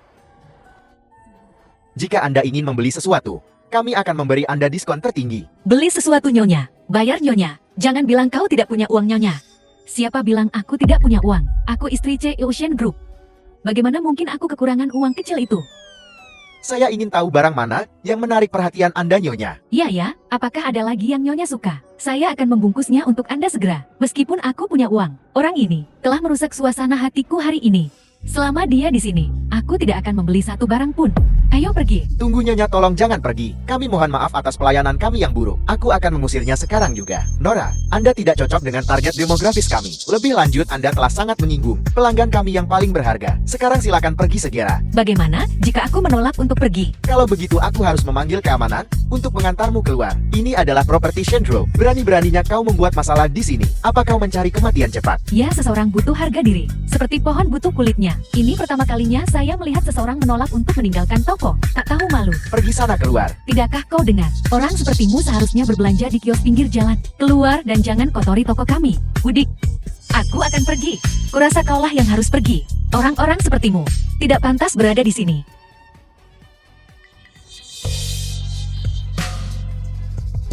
Jika Anda ingin membeli sesuatu, kami akan memberi Anda diskon tertinggi. Beli sesuatu Nyonya. Bayar Nyonya. Jangan bilang kau tidak punya uang Nyonya. Siapa bilang aku tidak punya uang? Aku istri C Ocean Group. Bagaimana mungkin aku kekurangan uang kecil itu? Saya ingin tahu barang mana yang menarik perhatian Anda Nyonya. Ya ya, apakah ada lagi yang Nyonya suka? Saya akan membungkusnya untuk Anda segera. Meskipun aku punya uang, orang ini telah merusak suasana hatiku hari ini. Selama dia di sini, aku tidak akan membeli satu barang pun. Ayo pergi. Tunggu Nyonya, tolong jangan pergi. Kami mohon maaf atas pelayanan kami yang buruk. Aku akan mengusirnya sekarang juga. Nora, Anda tidak cocok dengan target demografis kami. Lebih lanjut, Anda telah sangat menyinggung pelanggan kami yang paling berharga. Sekarang silakan pergi segera. Bagaimana jika aku menolak untuk pergi? Kalau begitu aku harus memanggil keamanan untuk mengantarmu keluar. Ini adalah properti Shen Group. Berani-beraninya kau membuat masalah di sini. Apa kau mencari kematian cepat? Ya, seseorang butuh harga diri. Seperti pohon butuh kulitnya. Ini pertama kalinya saya melihat seseorang menolak untuk meninggalkan toko. Tak tahu malu. Pergi sana keluar. Tidakkah kau dengar? Orang sepertimu seharusnya berbelanja di kios pinggir jalan. Keluar dan jangan kotori toko kami. Budik. Aku akan pergi. Kurasa kaulah yang harus pergi. Orang-orang sepertimu tidak pantas berada di sini.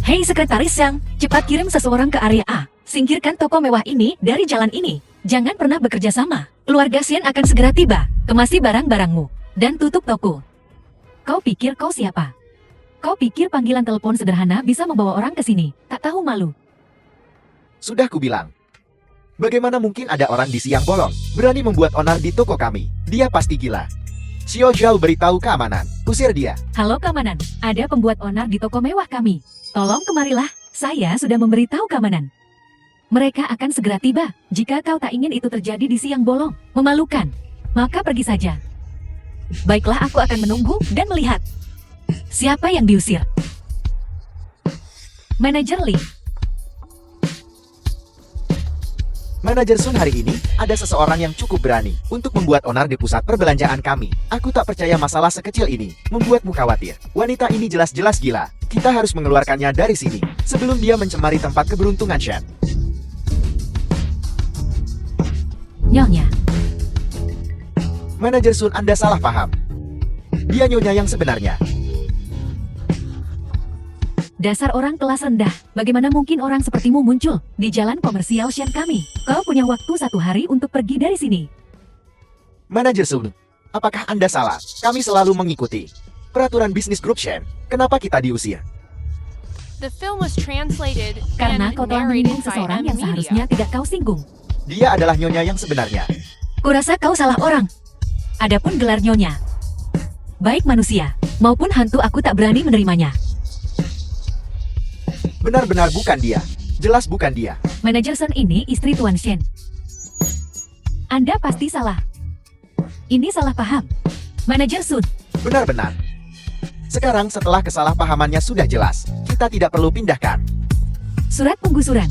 Hei sekretaris Yang, cepat kirim seseorang ke area A. Singkirkan toko mewah ini dari jalan ini. Jangan pernah bekerja sama. Keluarga Sien akan segera tiba. Kemasi barang-barangmu dan tutup toko. Kau pikir kau siapa? Kau pikir panggilan telepon sederhana bisa membawa orang ke sini? Tak tahu malu. Sudah kubilang. Bagaimana mungkin ada orang di siang bolong berani membuat onar di toko kami? Dia pasti gila. Xiao Zhao beritahu keamanan. Usir dia. Halo keamanan, ada pembuat onar di toko mewah kami. Tolong kemarilah, saya sudah memberitahu keamanan. Mereka akan segera tiba. Jika kau tak ingin itu terjadi di siang bolong, memalukan, maka pergi saja. Baiklah, aku akan menunggu dan melihat siapa yang diusir. Manajer Lee. Manajer Sun, hari ini ada seseorang yang cukup berani untuk membuat onar di pusat perbelanjaan kami. Aku tak percaya masalah sekecil ini membuatmu khawatir. Wanita ini jelas-jelas gila. Kita harus mengeluarkannya dari sini sebelum dia mencemari tempat keberuntungan Shen. Nyonya, Manajer Sun, Anda salah paham. Dia nyonya yang sebenarnya. dasar orang kelas rendah. Bagaimana mungkin orang sepertimu muncul di jalan komersial Shen kami? Kau punya waktu 1 hari untuk pergi dari sini. Manajer Sun, apakah Anda salah? Kami selalu mengikuti peraturan bisnis grup Shen. Kenapa kita diusir? The film was translated Karena and kau telah narrated menyinggung by seseorang M yang seharusnya Media. tidak kau singgung. Dia adalah nyonya yang sebenarnya. Kurasa kau salah orang. Adapun gelar nyonya, baik manusia maupun hantu, aku tak berani menerimanya. Benar-benar bukan dia. Jelas bukan dia. Manajer Sun ini istri Tuan Shen. Anda pasti salah. Ini salah paham. Manajer Sun, Benar-benar. Sekarang setelah kesalahpahamannya sudah jelas, kita tidak perlu pindahkan. surat penggusuran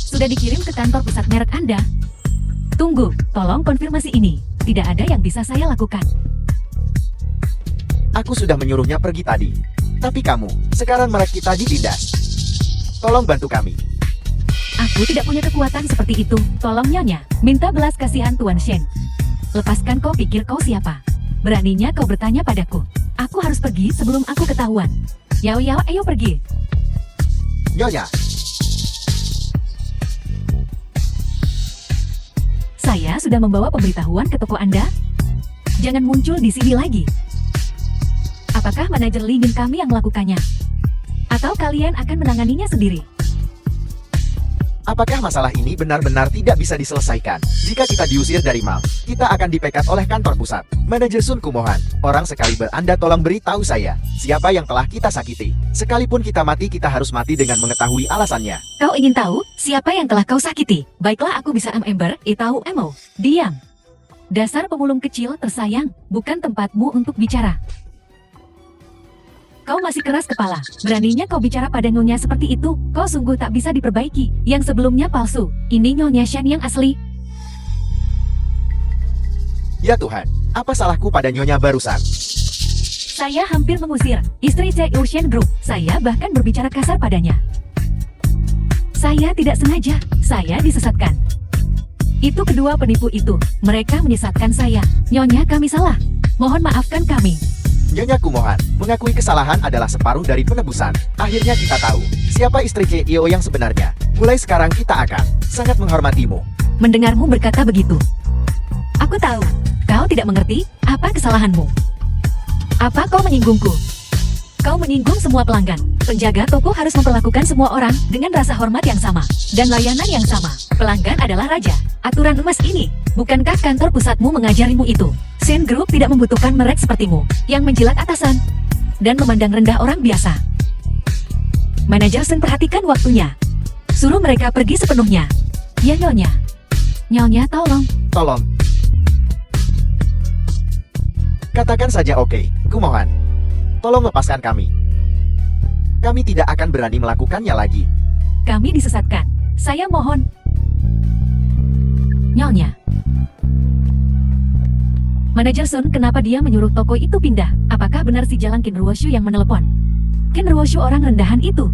sudah dikirim ke kantor pusat merek Anda. Tunggu, tolong konfirmasi ini. Tidak ada yang bisa saya lakukan. Aku sudah menyuruhnya pergi tadi. Tapi kamu, sekarang merek kita ditindas. Tolong bantu kami. Aku tidak punya kekuatan seperti itu. Tolong Nyonya, minta belas kasihan Tuan Shen. Lepaskan, kau pikir kau siapa? Beraninya kau bertanya padaku. Aku harus pergi sebelum aku ketahuan. Yao Yao, ayo pergi. Nyonya, Saya sudah membawa pemberitahuan ke toko Anda. Jangan muncul di sini lagi. Apakah manajer Lee ingin kami yang melakukannya? Atau kalian akan menanganinya sendiri? apakah masalah ini benar-benar tidak bisa diselesaikan? Jika kita diusir dari mal, kita akan dipecat oleh kantor pusat. Manajer Sun, kumohon, orang sekaliber Anda tolong beritahu saya, siapa yang telah kita sakiti. Sekalipun kita mati, kita harus mati dengan mengetahui alasannya. Kau ingin tahu siapa yang telah kau sakiti? Baiklah, aku bisa Ember, tahu Emo. Diam. Dasar pemulung kecil tersayang, bukan tempatmu untuk bicara. Kau masih keras kepala. Beraninya kau bicara pada Nyonya seperti itu. Kau sungguh tak bisa diperbaiki. Yang sebelumnya palsu. Ini Nyonya Shen yang asli. Ya Tuhan, apa salahku pada nyonya barusan? Saya hampir mengusir istri CEO Shen Group. Saya bahkan berbicara kasar padanya. Saya tidak sengaja. Saya disesatkan. Itu kedua penipu itu. Mereka menyesatkan saya. Nyonya, kami salah. Mohon maafkan kami. Nyonya kumohon, mengakui kesalahan adalah separuh dari penebusan. Akhirnya kita tahu siapa istri CEO yang sebenarnya. Mulai sekarang kita akan sangat menghormatimu. Mendengarmu berkata begitu. Aku tahu, kau tidak mengerti apa kesalahanmu. Apa kau menyinggungku? Kau menyinggung semua pelanggan. Penjaga toko harus memperlakukan semua orang dengan rasa hormat yang sama dan layanan yang sama. Pelanggan adalah raja. Aturan emas ini. Bukankah kantor pusatmu mengajarimu itu? Shen Group tidak membutuhkan merek sepertimu yang menjilat atasan dan memandang rendah orang biasa. Manajer Shen, perhatikan waktunya. Suruh mereka pergi sepenuhnya. Ya Nyonya. Nyonya, tolong. Tolong. Katakan saja oke, kumohon. Tolong lepaskan kami. Kami tidak akan berani melakukannya lagi. Kami disesatkan. Saya mohon. Nyonya. Manajer Sun, kenapa dia menyuruh toko itu pindah? Apakah benar si Jalang Qin Ruoshu yang menelepon? Qin Ruoshu orang rendahan itu?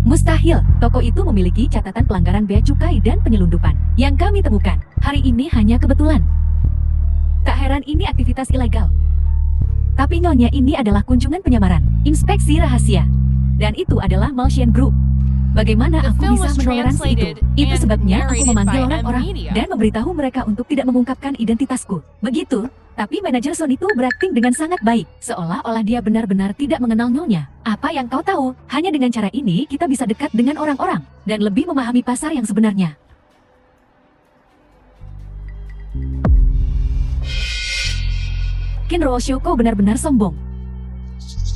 Mustahil, toko itu memiliki catatan pelanggaran bea cukai dan penyelundupan. Yang kami temukan hari ini hanya kebetulan. Tak heran ini aktivitas ilegal. Tapi Nyonya, ini adalah kunjungan penyamaran, inspeksi rahasia. Dan itu adalah Malshen Group. Bagaimana The aku film bisa was mentoleransi itu? translated Itu and sebabnya aku narrated memanggil by orang-orang M-Media. dan memberitahu mereka untuk tidak mengungkapkan identitasku. Begitu, tapi manajer Sun itu berakting dengan sangat baik, seolah-olah dia benar-benar tidak mengenal Nyonya. Apa yang kau tahu? Hanya dengan cara ini kita bisa dekat dengan orang-orang dan lebih memahami pasar yang sebenarnya. Qin Ruoshu, kau benar-benar sombong.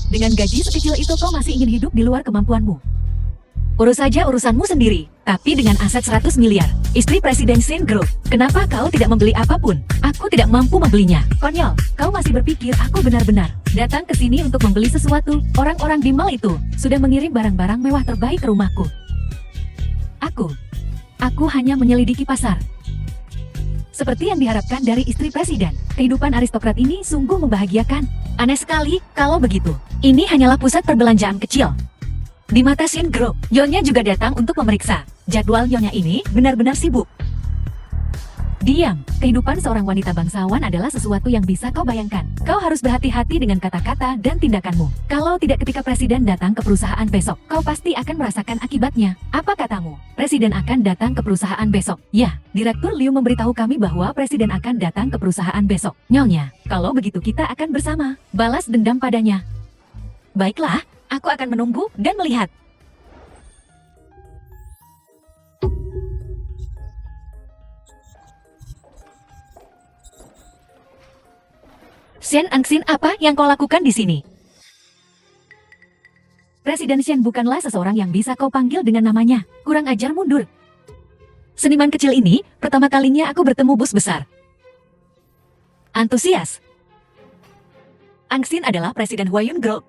Dengan gaji sekecil itu kau masih ingin hidup di luar kemampuanmu. Urus saja urusanmu sendiri, tapi dengan aset 100 miliar. Istri Presiden Shen Group, kenapa kau tidak membeli apapun? Aku tidak mampu membelinya. Konyol, kau masih berpikir aku benar-benar datang ke sini untuk membeli sesuatu? Orang-orang di mall itu sudah mengirim barang-barang mewah terbaik ke rumahku. Aku hanya menyelidiki pasar. Seperti yang diharapkan dari istri presiden, kehidupan aristokrat ini sungguh membahagiakan. Aneh sekali, kalau begitu. Ini hanyalah pusat perbelanjaan kecil. Di mata Shen Group, Nyonya juga datang untuk memeriksa. Jadwal Nyonya ini benar-benar sibuk. Diam, kehidupan seorang wanita bangsawan adalah sesuatu yang bisa kau bayangkan. Kau harus berhati-hati dengan kata-kata dan tindakanmu. Kalau tidak ketika presiden datang ke perusahaan besok, kau pasti akan merasakan akibatnya. Apa katamu? Presiden akan datang ke perusahaan besok. Ya, Direktur Liu memberitahu kami bahwa presiden akan datang ke perusahaan besok. Nyonya, kalau begitu kita akan bersama balas dendam padanya. Baiklah, aku akan menunggu dan melihat. Shen Angxin, apa yang kau lakukan di sini? Presiden Shen bukanlah seseorang yang bisa kau panggil dengan namanya. Kurang ajar, mundur. Seniman kecil ini, pertama kalinya aku bertemu bos besar. Antusias. Angxin adalah Presiden Huayun Group.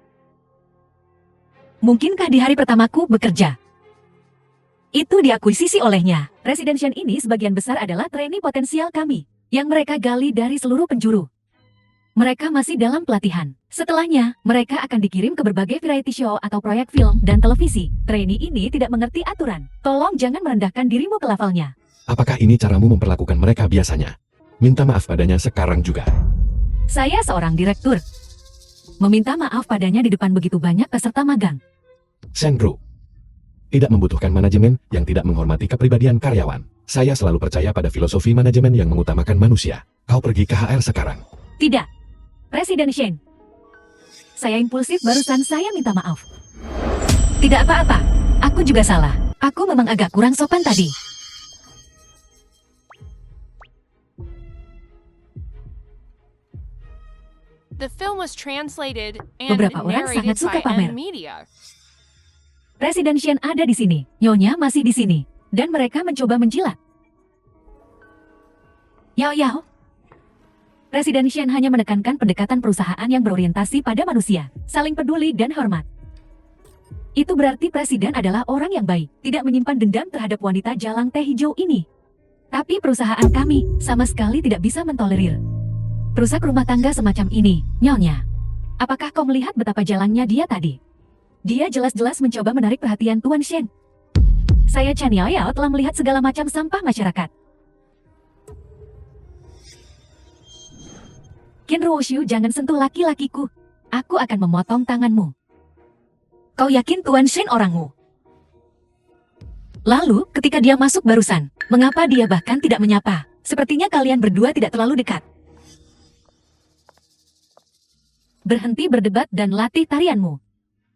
Mungkinkah di hari pertamaku bekerja? Itu diakuisisi olehnya. Presiden Shen ini sebagian besar adalah trainee potensial kami, yang mereka gali dari seluruh penjuru. Mereka masih dalam pelatihan. Setelahnya, mereka akan dikirim ke berbagai variety show atau proyek film dan televisi. Trainee ini tidak mengerti aturan. Tolong jangan merendahkan dirimu ke levelnya. Apakah ini caramu memperlakukan mereka biasanya? Minta maaf padanya sekarang juga. Saya seorang direktur. Meminta maaf padanya di depan begitu banyak peserta magang. Shen Group tidak membutuhkan manajemen yang tidak menghormati kepribadian karyawan. Saya selalu percaya pada filosofi manajemen yang mengutamakan manusia. Kau pergi ke HR sekarang. Tidak. Presiden Shen. Saya impulsif barusan, saya minta maaf. Tidak apa-apa. Aku juga salah. Aku memang agak kurang sopan tadi. The film was translated and Beberapa orang sangat narrated suka by pamer. M Media. Presiden Shen ada di sini. Nyonya masih di sini. Dan mereka mencoba menjilat. Yao Yao. Presiden Shen hanya menekankan pendekatan perusahaan yang berorientasi pada manusia, saling peduli dan hormat. Itu berarti presiden adalah orang yang baik, tidak menyimpan dendam terhadap wanita jalang teh hijau ini. Tapi perusahaan kami sama sekali tidak bisa mentolerir perusak rumah tangga semacam ini. Nyonya, apakah kau melihat betapa jalangnya dia tadi? Dia jelas-jelas mencoba menarik perhatian Tuan Shen. Saya Chen Yao Yao telah melihat segala macam sampah masyarakat. Qin Ruoshu, jangan sentuh laki-lakiku. Aku akan memotong tanganmu. Kau yakin Tuan Shen orangmu? Lalu, ketika dia masuk barusan, mengapa dia bahkan tidak menyapa? Sepertinya kalian berdua tidak terlalu dekat. Berhenti berdebat dan latih tarianmu.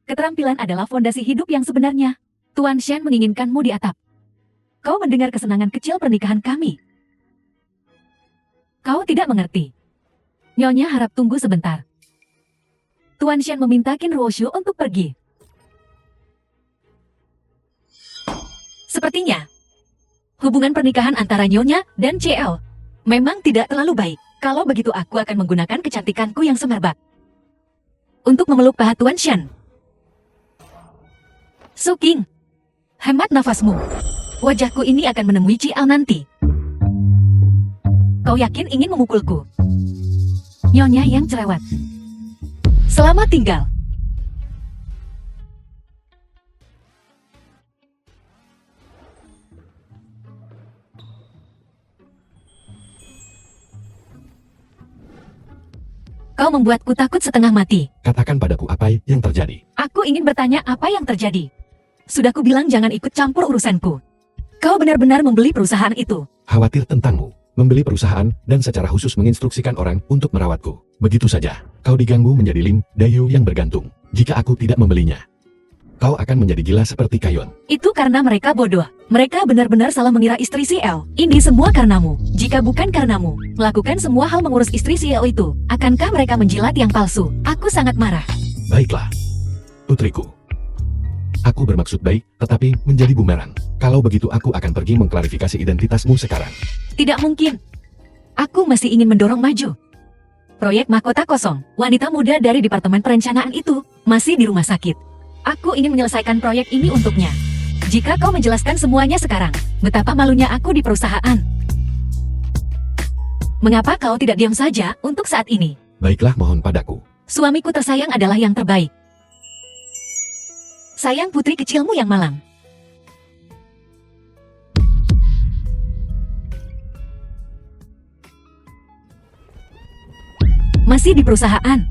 Keterampilan adalah fondasi hidup yang sebenarnya. Tuan Shen menginginkanmu di atap. Kau mendengar kesenangan kecil pernikahan kami. Kau tidak mengerti. Nyonya harap tunggu sebentar. Tuan Shen meminta Qin Ruoshu untuk pergi. Sepertinya, hubungan pernikahan antara Nyonya dan CL memang tidak terlalu baik. Kalau begitu aku akan menggunakan kecantikanku yang semerbak untuk memeluk paha Tuan Shen. Su King, hemat nafasmu. Wajahku ini akan menemui Ciao nanti. Kau yakin ingin memukulku? Nyonya yang cerewet. Selamat tinggal. Kau membuatku takut setengah mati. Katakan padaku apa yang terjadi. Aku ingin bertanya apa yang terjadi. Sudah kubilang jangan ikut campur urusanku. Kau benar-benar membeli perusahaan itu. Khawatir tentangmu. Membeli perusahaan dan secara khusus menginstruksikan orang untuk merawatku. Begitu saja, kau diganggu menjadi Lim Dayu yang bergantung. Jika aku tidak membelinya, kau akan menjadi gila seperti Kayon. Itu karena mereka bodoh. Mereka benar-benar salah mengira istri CL. Ini semua karenamu. Jika bukan karenamu, melakukan semua hal mengurus istri CL itu, akankah mereka menjilat yang palsu? Aku sangat marah. Baiklah, putriku. Aku bermaksud baik, tetapi menjadi bumerang. Kalau begitu aku akan pergi mengklarifikasi identitasmu sekarang. Tidak mungkin. Aku masih ingin mendorong maju. Proyek Mahkota Kosong, wanita muda dari Departemen Perencanaan itu, masih di rumah sakit. Aku ingin menyelesaikan proyek ini untuknya. Jika kau menjelaskan semuanya sekarang, betapa malunya aku di perusahaan. Mengapa kau tidak diam saja untuk saat ini? Baiklah, mohon padaku. Suamiku tersayang adalah yang terbaik. Sayang putri kecilmu yang malang. Masih di perusahaan.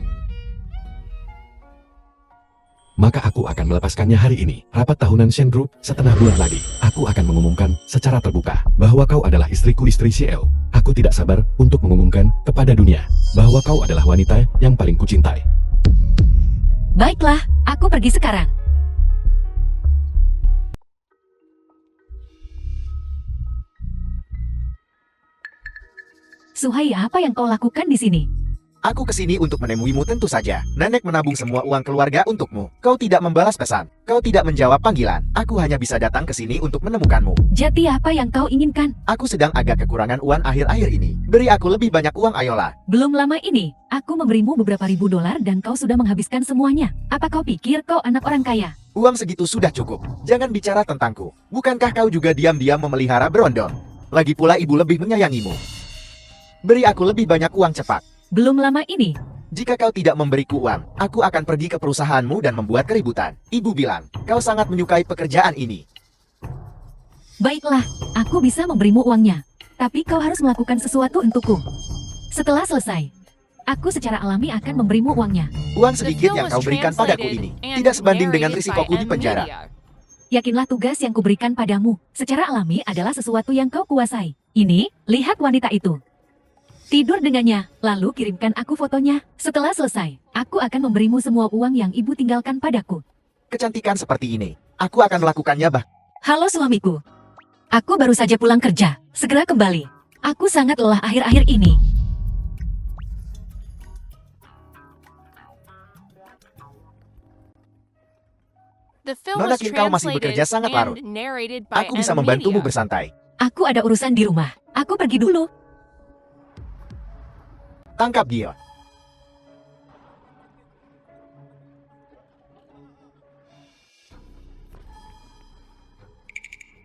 Maka aku akan melepaskannya hari ini. Rapat tahunan Shen Group, setengah bulan lagi. Aku akan mengumumkan secara terbuka bahwa kau adalah istriku, istri CL. Aku tidak sabar untuk mengumumkan kepada dunia bahwa kau adalah wanita yang paling kucintai. Baiklah, aku pergi sekarang. Suhai, apa yang kau lakukan di sini? Aku kesini untuk menemuimu tentu saja. Nenek menabung semua uang keluarga untukmu. Kau tidak membalas pesan. Kau tidak menjawab panggilan. Aku hanya bisa datang ke sini untuk menemukanmu. Jadi apa yang kau inginkan? Aku sedang agak kekurangan uang akhir-akhir ini. Beri aku lebih banyak uang, ayolah. Belum lama ini, aku memberimu beberapa ribu dolar dan kau sudah menghabiskan semuanya. Apa kau pikir kau anak orang kaya? Uang segitu sudah cukup. Jangan bicara tentangku. Bukankah kau juga diam-diam memelihara Brondon? Lagi pula ibu lebih menyayangimu. Beri aku lebih banyak uang cepat. Belum lama ini, Jika kau tidak memberiku uang, aku akan pergi ke perusahaanmu dan membuat keributan. Ibu bilang, kau sangat menyukai pekerjaan ini. baiklah, aku bisa memberimu uangnya. Tapi kau harus melakukan sesuatu untukku. Setelah selesai, aku secara alami akan memberimu uangnya. Uang The sedikit film yang was kau berikan padaku translated ini and tidak sebanding dengan narrated risikoku by di penjara. M-Media. Yakinlah tugas yang kuberikan padamu secara alami adalah sesuatu yang kau kuasai. Ini, lihat wanita itu. Tidur dengannya, lalu kirimkan aku fotonya. Setelah selesai, aku akan memberimu semua uang yang ibu tinggalkan padaku. Kecantikan seperti ini, aku akan melakukannya Halo suamiku. Aku baru saja pulang kerja. Segera kembali. Aku sangat lelah akhir-akhir ini. The film Nona was Kim, kau masih bekerja translated sangat larut. and narrated by Aku bisa membantumu M-Media. bersantai. Aku ada urusan di rumah. Aku pergi dulu. Tangkap dia.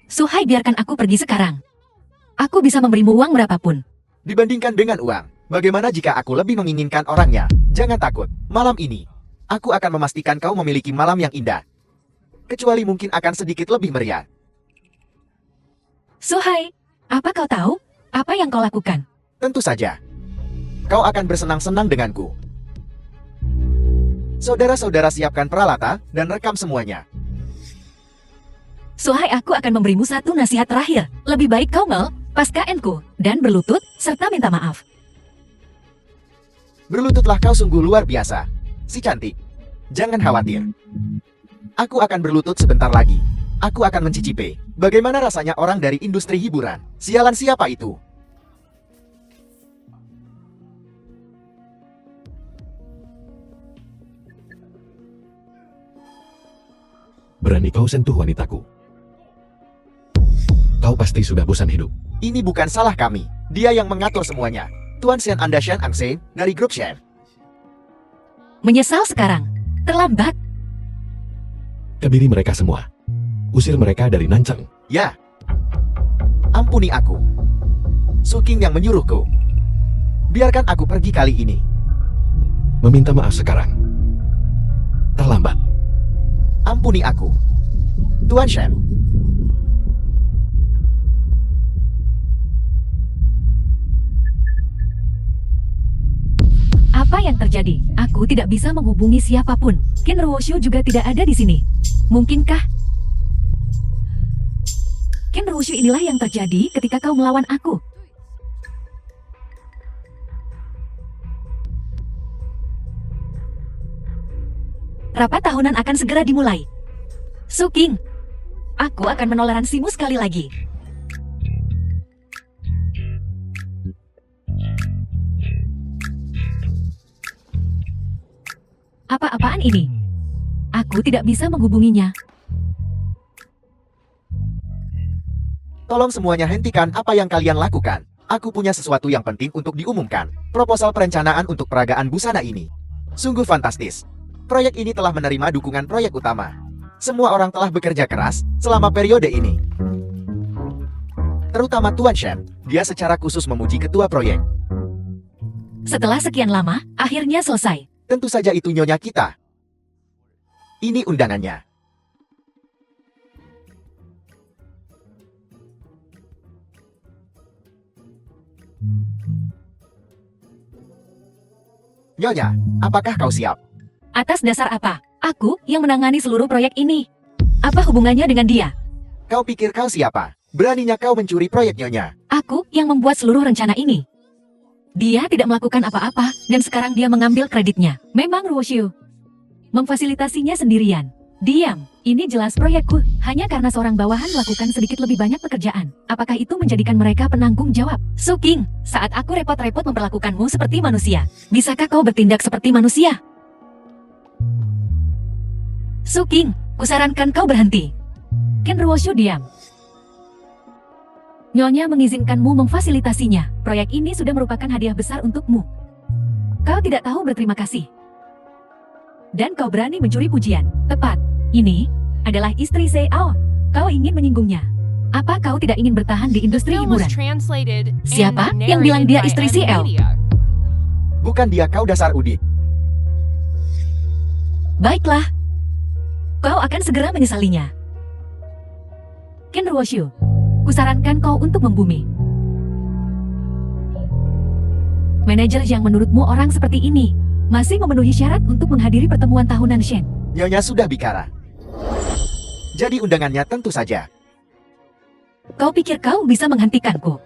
Suhai, biarkan aku pergi sekarang. Aku bisa memberimu uang berapapun. Dibandingkan dengan uang, bagaimana jika aku lebih menginginkan orangnya? Jangan takut, malam ini, aku akan memastikan kau memiliki malam yang indah. Kecuali mungkin akan sedikit lebih meriah. Suhai, apa kau tahu? Apa yang kau lakukan? Tentu saja. Kau akan bersenang-senang denganku. Saudara-saudara, siapkan peralatan dan rekam semuanya. Suhai, aku akan memberimu satu nasihat terakhir. Lebih baik kau melepaskanku dan berlutut serta minta maaf. Berlututlah, kau sungguh luar biasa. Si cantik. Jangan khawatir. Aku akan berlutut sebentar lagi. Aku akan mencicipi bagaimana rasanya orang dari industri hiburan. Sialan, siapa itu? Berani kau sentuh wanitaku. Kau pasti sudah bosan hidup. Ini bukan salah kami. Dia yang mengatur semuanya. Tuan Shen Anda Shen Angse dari grup Shen. Menyesal sekarang. Terlambat. Kebiri mereka semua. Usir mereka dari Nancang. Ya. Ampuni aku. Suking yang menyuruhku. Biarkan aku pergi kali ini. Meminta maaf sekarang. Terlambat. Ampuni aku. Tuan Shen. Apa yang terjadi? Aku tidak bisa menghubungi siapapun. Ken Ruoshu juga tidak ada di sini. Mungkinkah? Ken Ruoshu, inilah yang terjadi ketika kau melawan aku. Rapat tahunan akan segera dimulai. Su King, aku akan menoleransimu sekali lagi. Apa-apaan ini? Aku tidak bisa menghubunginya. Tolong semuanya hentikan apa yang kalian lakukan. Aku punya sesuatu yang penting untuk diumumkan. Proposal perencanaan untuk peragaan busana ini. Sungguh fantastis. Proyek ini telah menerima dukungan proyek utama. Semua orang telah bekerja keras selama periode ini. Terutama Tuan Shen. Dia secara khusus memuji ketua proyek. Setelah sekian lama, akhirnya selesai. Tentu saja itu nyonya kita. Ini undangannya. Nyonya, apakah kau siap? Atas dasar apa? Aku yang menangani seluruh proyek ini. Apa hubungannya dengan dia? Kau pikir kau siapa? Beraninya kau mencuri proyek nyonya. Aku yang membuat seluruh rencana ini. Dia tidak melakukan apa-apa, dan sekarang dia mengambil kreditnya. Memang Ruoshu memfasilitasinya sendirian. Diam, ini jelas proyekku. Hanya karena seorang bawahan melakukan sedikit lebih banyak pekerjaan. Apakah itu menjadikan mereka penanggung jawab? Su King, saat aku repot-repot memperlakukanmu seperti manusia, bisakah kau bertindak seperti manusia? Su King, kusarankan kau berhenti. Ken Ruoshu diam. Nyonya mengizinkanmu memfasilitasinya. Proyek ini sudah merupakan hadiah besar untukmu. Kau tidak tahu berterima kasih. Dan kau berani mencuri pujian. Tepat. Ini adalah istri Seo. Kau ingin menyinggungnya. Apa kau tidak ingin bertahan di industri Film was hiburan? translated Siapa and yang bilang dia narrated istri by CL? M-Media. Bukan dia kau dasar udik. Baiklah. Kau akan segera menyesalinya. Ken Ruoshu, kusarankan kau untuk membumi. Manajer yang menurutmu orang seperti ini masih memenuhi syarat untuk menghadiri pertemuan tahunan Shen. Nyonya sudah bicara. Jadi undangannya tentu saja. Kau pikir kau bisa menghentikanku?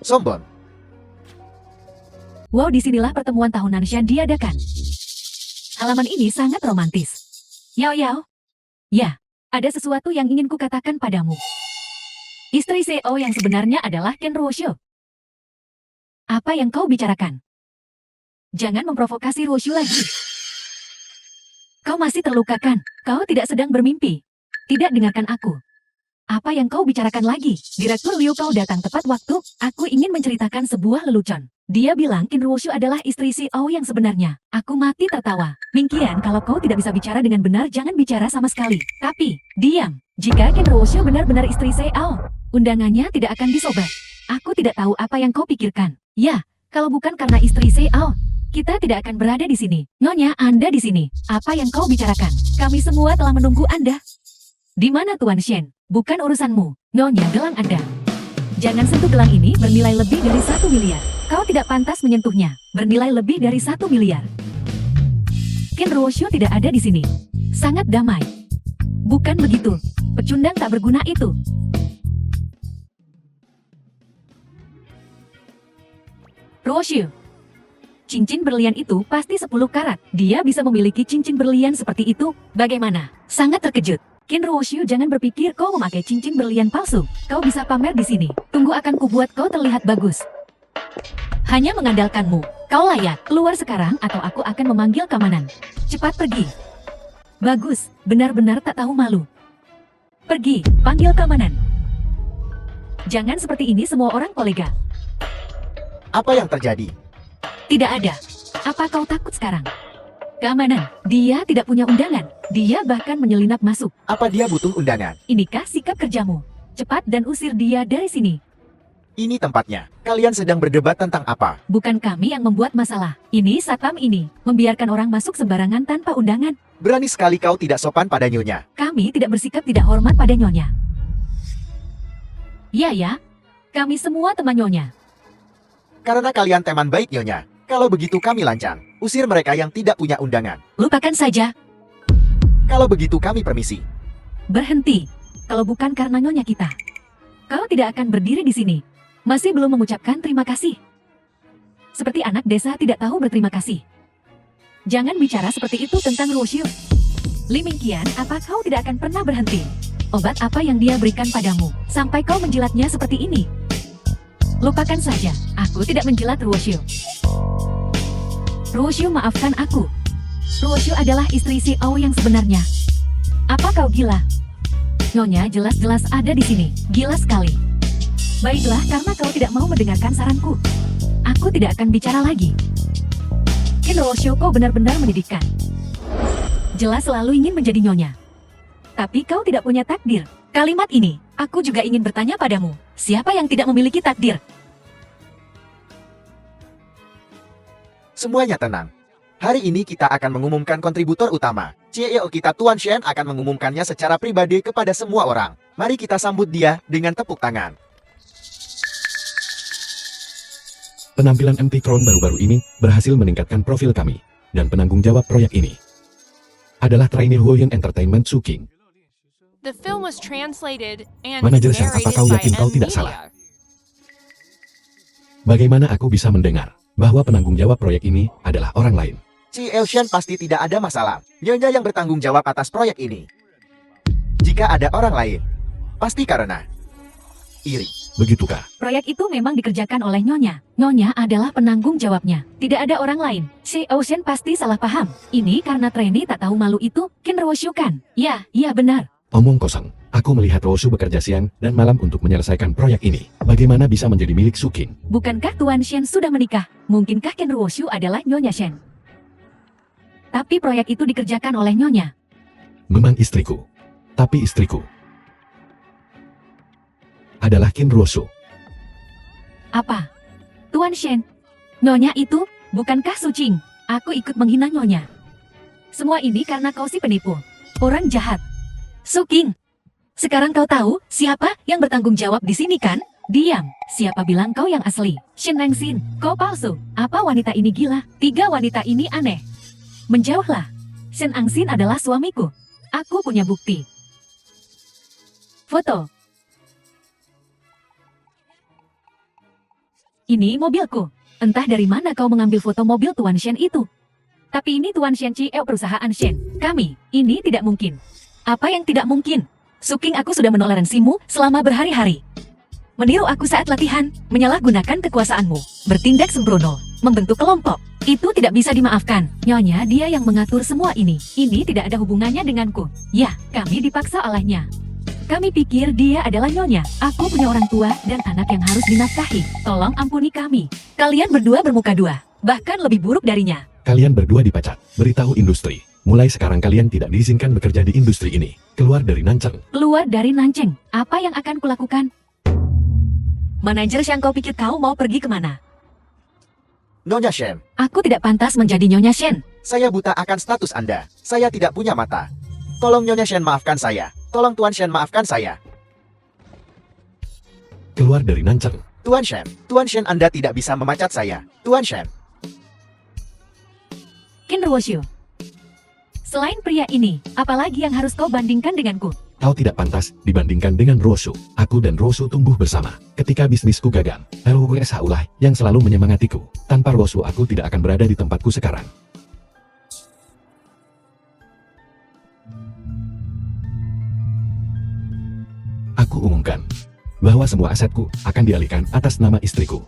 Sombong. Wow, disinilah pertemuan tahunan Shen diadakan. Halaman ini sangat romantis. Yao Yao. Ya, ada sesuatu yang ingin kukatakan padamu. Istri CEO yang sebenarnya adalah Ken Ruoshu. Apa yang kau bicarakan? Jangan memprovokasi Ruoshu lagi. Kau masih terlukakan. Kau tidak sedang bermimpi. Tidak dengarkan aku. Apa yang kau bicarakan lagi? Direktur Liu, kau datang tepat waktu. Aku ingin menceritakan sebuah lelucon. Dia bilang Ken Ruoshu adalah istri CEO yang sebenarnya. Aku mati tertawa. Mingkian, kalau kau tidak bisa bicara dengan benar, jangan bicara sama sekali. Tapi, diam. Jika Ken Ruoshu benar-benar istri CEO, undangannya tidak akan disobek. Aku tidak tahu apa yang kau pikirkan. Ya, kalau bukan karena istri CEO, kita tidak akan berada di sini. Nyonya, Anda di sini. Apa yang kau bicarakan? Kami semua telah menunggu Anda. Di mana Tuan Shen? Bukan urusanmu. Nyonya, gelang Anda. Jangan sentuh gelang ini, bernilai lebih dari 1 miliar. Kau tidak pantas menyentuhnya. Bernilai lebih dari 1 miliar. Ken Ruoshu tidak ada di sini. Sangat damai. Bukan begitu. Pecundang tak berguna itu. Ruoshu. Cincin berlian itu pasti 10 karat. Dia bisa memiliki cincin berlian seperti itu. Bagaimana? Sangat terkejut. Ken Ruoshu, jangan berpikir kau memakai cincin berlian palsu. Kau bisa pamer di sini. Tunggu, akan kubuat kau terlihat bagus. Hanya mengandalkanmu. Kau layak. Keluar sekarang atau aku akan memanggil keamanan. Cepat pergi. Bagus. Benar-benar tak tahu malu. Pergi. Panggil keamanan. Jangan seperti ini semua orang, kolega. Apa yang terjadi? Tidak ada. Apa kau takut sekarang? Keamanan. Dia tidak punya undangan. Dia bahkan menyelinap masuk. Apa dia butuh undangan? Inikah sikap kerjamu? Cepat dan usir dia dari sini. Ini tempatnya. Kalian sedang berdebat tentang apa? Bukan kami yang membuat masalah. Ini satpam ini. Membiarkan orang masuk sembarangan tanpa undangan. Berani sekali kau tidak sopan pada nyonya. Kami tidak bersikap tidak hormat pada nyonya. Ya. Kami semua teman nyonya. Karena kalian teman baik nyonya. Kalau begitu kami lancang. Usir mereka yang tidak punya undangan. Lupakan saja. Kalau begitu kami permisi. Berhenti. Kalau bukan karena nyonya kita, kau tidak akan berdiri di sini. Masih belum mengucapkan terima kasih. Seperti anak desa tidak tahu berterima kasih. Jangan bicara seperti itu tentang Ruoshu. Li Mingqian, apa kau tidak akan pernah berhenti? Obat apa yang dia berikan padamu, sampai kau menjilatnya seperti ini? Lupakan saja, aku tidak menjilat Ruoshu. Ruoshu, maafkan aku. Ruoshu adalah istri si Ao yang sebenarnya. Apa kau gila? Nyonya jelas-jelas ada di sini, gila sekali. Baiklah, karena kau tidak mau mendengarkan saranku. Aku tidak akan bicara lagi. Qin Ruoshu, kau benar-benar menyedihkan. Jelas selalu ingin menjadi nyonya. Tapi kau tidak punya takdir. Kalimat ini, aku juga ingin bertanya padamu. Siapa yang tidak memiliki takdir? Semuanya tenang. Hari ini kita akan mengumumkan kontributor utama. CEO kita Tuan Shen akan mengumumkannya secara pribadi kepada semua orang. Mari kita sambut dia dengan tepuk tangan. Penampilan MT Crown baru-baru ini berhasil meningkatkan profil kami, dan penanggung jawab proyek ini adalah trainee Huoyuan Entertainment Su King. The film was translated and Manajer Shen, apa narrated kau by yakin kau tidak M. salah? Media. Bagaimana aku bisa mendengar bahwa penanggung jawab proyek ini adalah orang lain? CEO Shen pasti tidak ada masalah. Nyonya yang bertanggung jawab atas proyek ini. Jika ada orang lain, pasti karena iri. Begitukah? Proyek itu memang dikerjakan oleh Nyonya. Nyonya adalah penanggung jawabnya. Tidak ada orang lain. Si Ocean pasti salah paham. Ini karena trainee tak tahu malu itu, Qin Ruoshu kan? Ya, iya benar. Omong kosong. Aku melihat Ruoshu bekerja siang dan malam untuk menyelesaikan proyek ini. Bagaimana bisa menjadi milik Su King? Bukankah Tuan Shen sudah menikah? Mungkinkah Qin Ruoshu adalah Nyonya Shen? Tapi proyek itu dikerjakan oleh Nyonya. Memang istriku. Tapi istriku adalah Qin Ruoshu. Apa? Tuan Shen? Nyonya itu, bukankah Su Qing? Aku ikut menghina Nyonya. Semua ini karena kau si penipu. Orang jahat. Su Qing. Sekarang kau tahu siapa yang bertanggung jawab di sini kan? Diam. Siapa bilang kau yang asli? Shen Nangxin, kau palsu. Apa wanita ini gila? 3 wanita ini aneh. Menjauhlah. Shen Nangxin adalah suamiku. Aku punya bukti. Foto. Ini mobilku. Entah dari mana kau mengambil foto mobil Tuan Shen itu. Tapi ini Tuan Shen CEO perusahaan Shen. Kami, ini tidak mungkin. Apa yang tidak mungkin? Su King, aku sudah menoleransimu selama berhari-hari. Meniru aku saat latihan, menyalahgunakan kekuasaanmu, bertindak sembrono, membentuk kelompok. Itu tidak bisa dimaafkan. Nyonya, dia yang mengatur semua ini. Ini tidak ada hubungannya denganku. Ya, kami dipaksa olehnya. Kami pikir dia adalah Nyonya. Aku punya orang tua dan anak yang harus dinafkahi. Tolong ampuni kami. Kalian berdua bermuka dua. Bahkan lebih buruk darinya. Kalian berdua dipecat. Beritahu industri. Mulai sekarang kalian tidak diizinkan bekerja di industri ini. Keluar dari Nancheng. Keluar dari Nancheng. Apa yang akan kulakukan? Manajer Shen, kau pikir kau mau pergi kemana? Nyonya Shen, Aku tidak pantas menjadi Nyonya Shen. saya buta akan status Anda. Saya tidak punya mata. Tolong Nyonya Shen maafkan saya. Tolong Tuan Shen maafkan saya. Keluar dari Nancheng. Tuan Shen Anda tidak bisa memecat saya. Tuan Shen. Qin Ruoshu. Selain pria ini, apalagi yang harus kau bandingkan denganku? Kau tidak pantas dibandingkan dengan Ruoshu. Aku dan Ruoshu tumbuh bersama. Ketika bisnisku gagal, LWSH ulah yang selalu menyemangatiku. Tanpa Ruoshu aku tidak akan berada di tempatku sekarang. Aku umumkan bahwa semua asetku akan dialihkan atas nama istriku.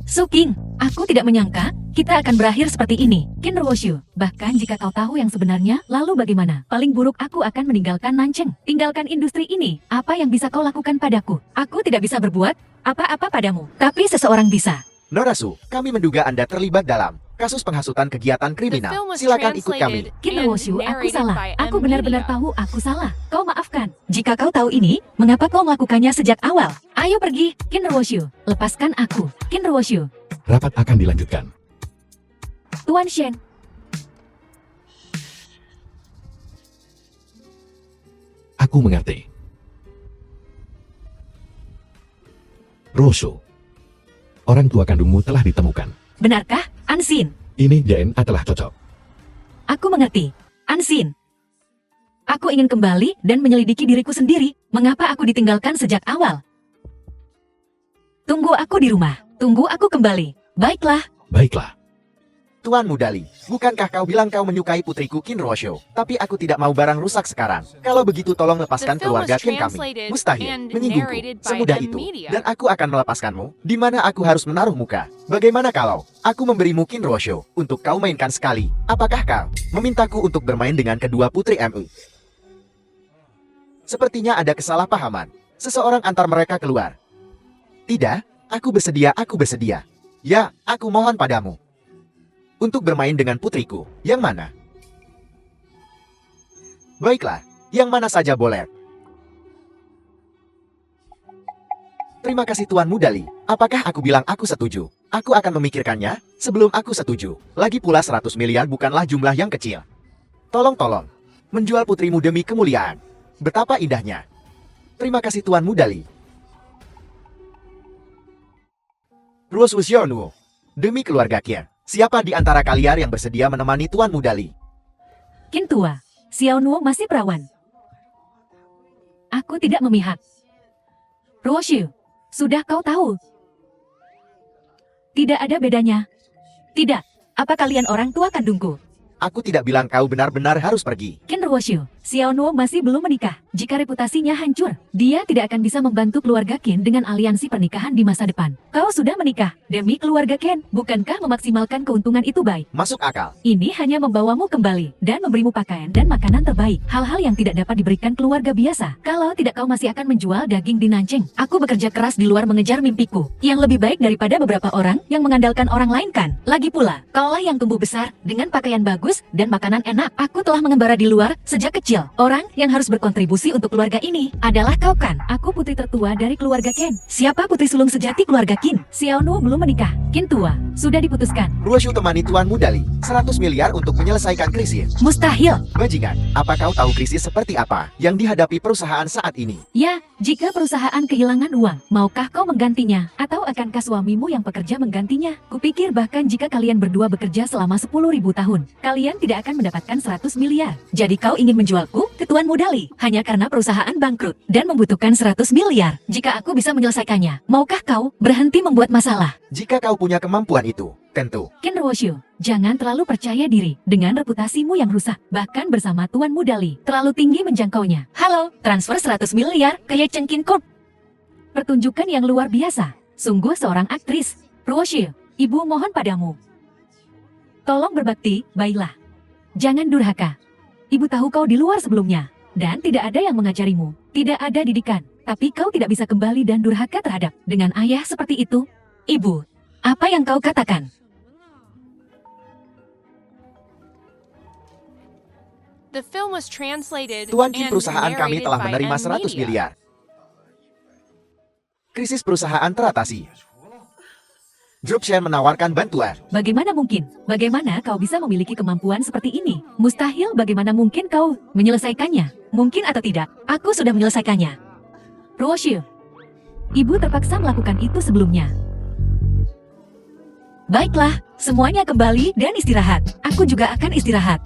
Su King, aku tidak menyangka kita akan berakhir seperti ini. Qin Ruoshu, bahkan jika kau tahu yang sebenarnya, lalu bagaimana? Paling buruk aku akan meninggalkan Nancheng. Tinggalkan industri ini. Apa yang bisa kau lakukan padaku? Aku tidak bisa berbuat apa-apa padamu. Tapi seseorang bisa. Nona Su, kami menduga Anda terlibat dalam kasus penghasutan kegiatan The kriminal. film was Silakan ikut kami. translated Qin and Ruoshu, aku narrated salah. by Aku M. benar-benar Media. tahu aku salah. Kau maafkan. Jika kau tahu ini, mengapa kau melakukannya sejak awal? Ayo pergi, Qin Ruoshu. Lepaskan aku. Qin Ruoshu. Rapat akan dilanjutkan. Tuan Shen. Aku mengerti. Ruoshu, orang tua kandungmu telah ditemukan. Benarkah, Ansin? Ini DNA telah cocok. Aku mengerti. Ansin. Aku ingin kembali dan menyelidiki diriku sendiri. Mengapa aku ditinggalkan sejak awal? Tunggu aku di rumah. Tunggu aku kembali. Baiklah. Baiklah. Tuan Mudali, bukankah kau bilang kau menyukai putriku Kinroosho? Tapi aku tidak mau barang rusak sekarang. Kalau begitu tolong lepaskan The film was keluarga Kin kami. translated Mustahil and menyinggungku. narrated by Semudah M itu. Media. Dan aku akan melepaskanmu. Di mana aku harus menaruh muka? Bagaimana kalau aku memberimu Kinroosho untuk kau mainkan sekali? Apakah kau memintaku untuk bermain dengan kedua putri MU? Sepertinya ada kesalahpahaman. Seseorang antar mereka keluar. Tidak, aku bersedia. Ya, aku mohon padamu. Untuk bermain dengan putriku, yang mana? Baiklah, yang mana saja boleh. Terima kasih Tuan Mudali. Apakah aku bilang aku setuju? Aku akan memikirkannya sebelum aku setuju. Lagi pula 100 miliar bukanlah jumlah yang kecil. Tolong. Menjual putrimu demi kemuliaan. Betapa indahnya. Terima kasih Tuan Mudali. Ruosusionuo. Demi keluarga Kian, siapa di antara kalian yang bersedia menemani Tuan Mudali? Kin tua, Xiao Nuo masih perawan. Aku tidak memihak. Ruoshu, sudah kau tahu. Tidak ada bedanya. Tidak, apa kalian orang tua kandungku? Aku tidak bilang kau benar-benar harus pergi. Ken Ruoshu, Xiao Nuo masih belum menikah. Jika reputasinya hancur, dia tidak akan bisa membantu keluarga Ken dengan aliansi pernikahan di masa depan. Kau sudah menikah demi keluarga Ken, bukankah memaksimalkan keuntungan itu baik? Masuk akal. Ini hanya membawamu kembali dan memberimu pakaian dan makanan terbaik. Hal-hal yang tidak dapat diberikan keluarga biasa. Kalau tidak, kau masih akan menjual daging di Nanjing. Aku bekerja keras di luar mengejar mimpiku, yang lebih baik daripada beberapa orang yang mengandalkan orang lain kan. Lagi pula, kaulah yang tumbuh besar dengan pakaian bagus dan makanan enak. Aku telah mengembara di luar sejak kecil. Orang yang harus berkontribusi untuk keluarga ini adalah kau kan. Aku putri tertua dari keluarga Ken. Siapa putri sulung sejati keluarga Qin? Xiao Nuo belum menikah. Qin tua, sudah diputuskan. Ruoshu temani Tuan Mudali. 100 miliar untuk menyelesaikan krisis. Mustahil. Bajingan, apa kau tahu krisis seperti apa yang dihadapi perusahaan saat ini? Ya, jika perusahaan kehilangan uang, maukah kau menggantinya? Atau akankah suamimu yang pekerja menggantinya? Kupikir bahkan jika kalian berdua bekerja selama 10.000 tahun, kalian tidak akan mendapatkan 100 miliar. Jadi kau ingin menjualku ke Tuan Mudali hanya karena perusahaan bangkrut dan membutuhkan 100 miliar. Jika aku bisa menyelesaikannya, maukah kau berhenti membuat masalah? Jika kau punya kemampuan itu, tentu. Ken Ruoshu, jangan terlalu percaya diri dengan reputasimu yang rusak. Bahkan bersama Tuan Mudali, terlalu tinggi menjangkaunya. Halo, transfer 100 miliar ke Ye Cheng Kin Corp. Pertunjukan yang luar biasa. Sungguh seorang aktris. Ruoshu, ibu mohon padamu. Tolong berbakti, baiklah. Jangan durhaka. Ibu tahu kau di luar sebelumnya, dan tidak ada yang mengajarimu. Tidak ada didikan, tapi kau tidak bisa kembali dan durhaka terhadap dengan ayah seperti itu. Ibu, apa yang kau katakan? The film was translated Tuan Qin, and perusahaan kami narrated telah by menerima M 100 Media. miliar. Krisis perusahaan teratasi. Dropshen menawarkan bantuan. Bagaimana mungkin? Bagaimana kau bisa memiliki kemampuan seperti ini? Mustahil. Bagaimana mungkin kau menyelesaikannya? Mungkin atau tidak, aku sudah menyelesaikannya. Ruoshu, ibu terpaksa melakukan itu sebelumnya. Baiklah, semuanya kembali dan istirahat. Aku juga akan istirahat.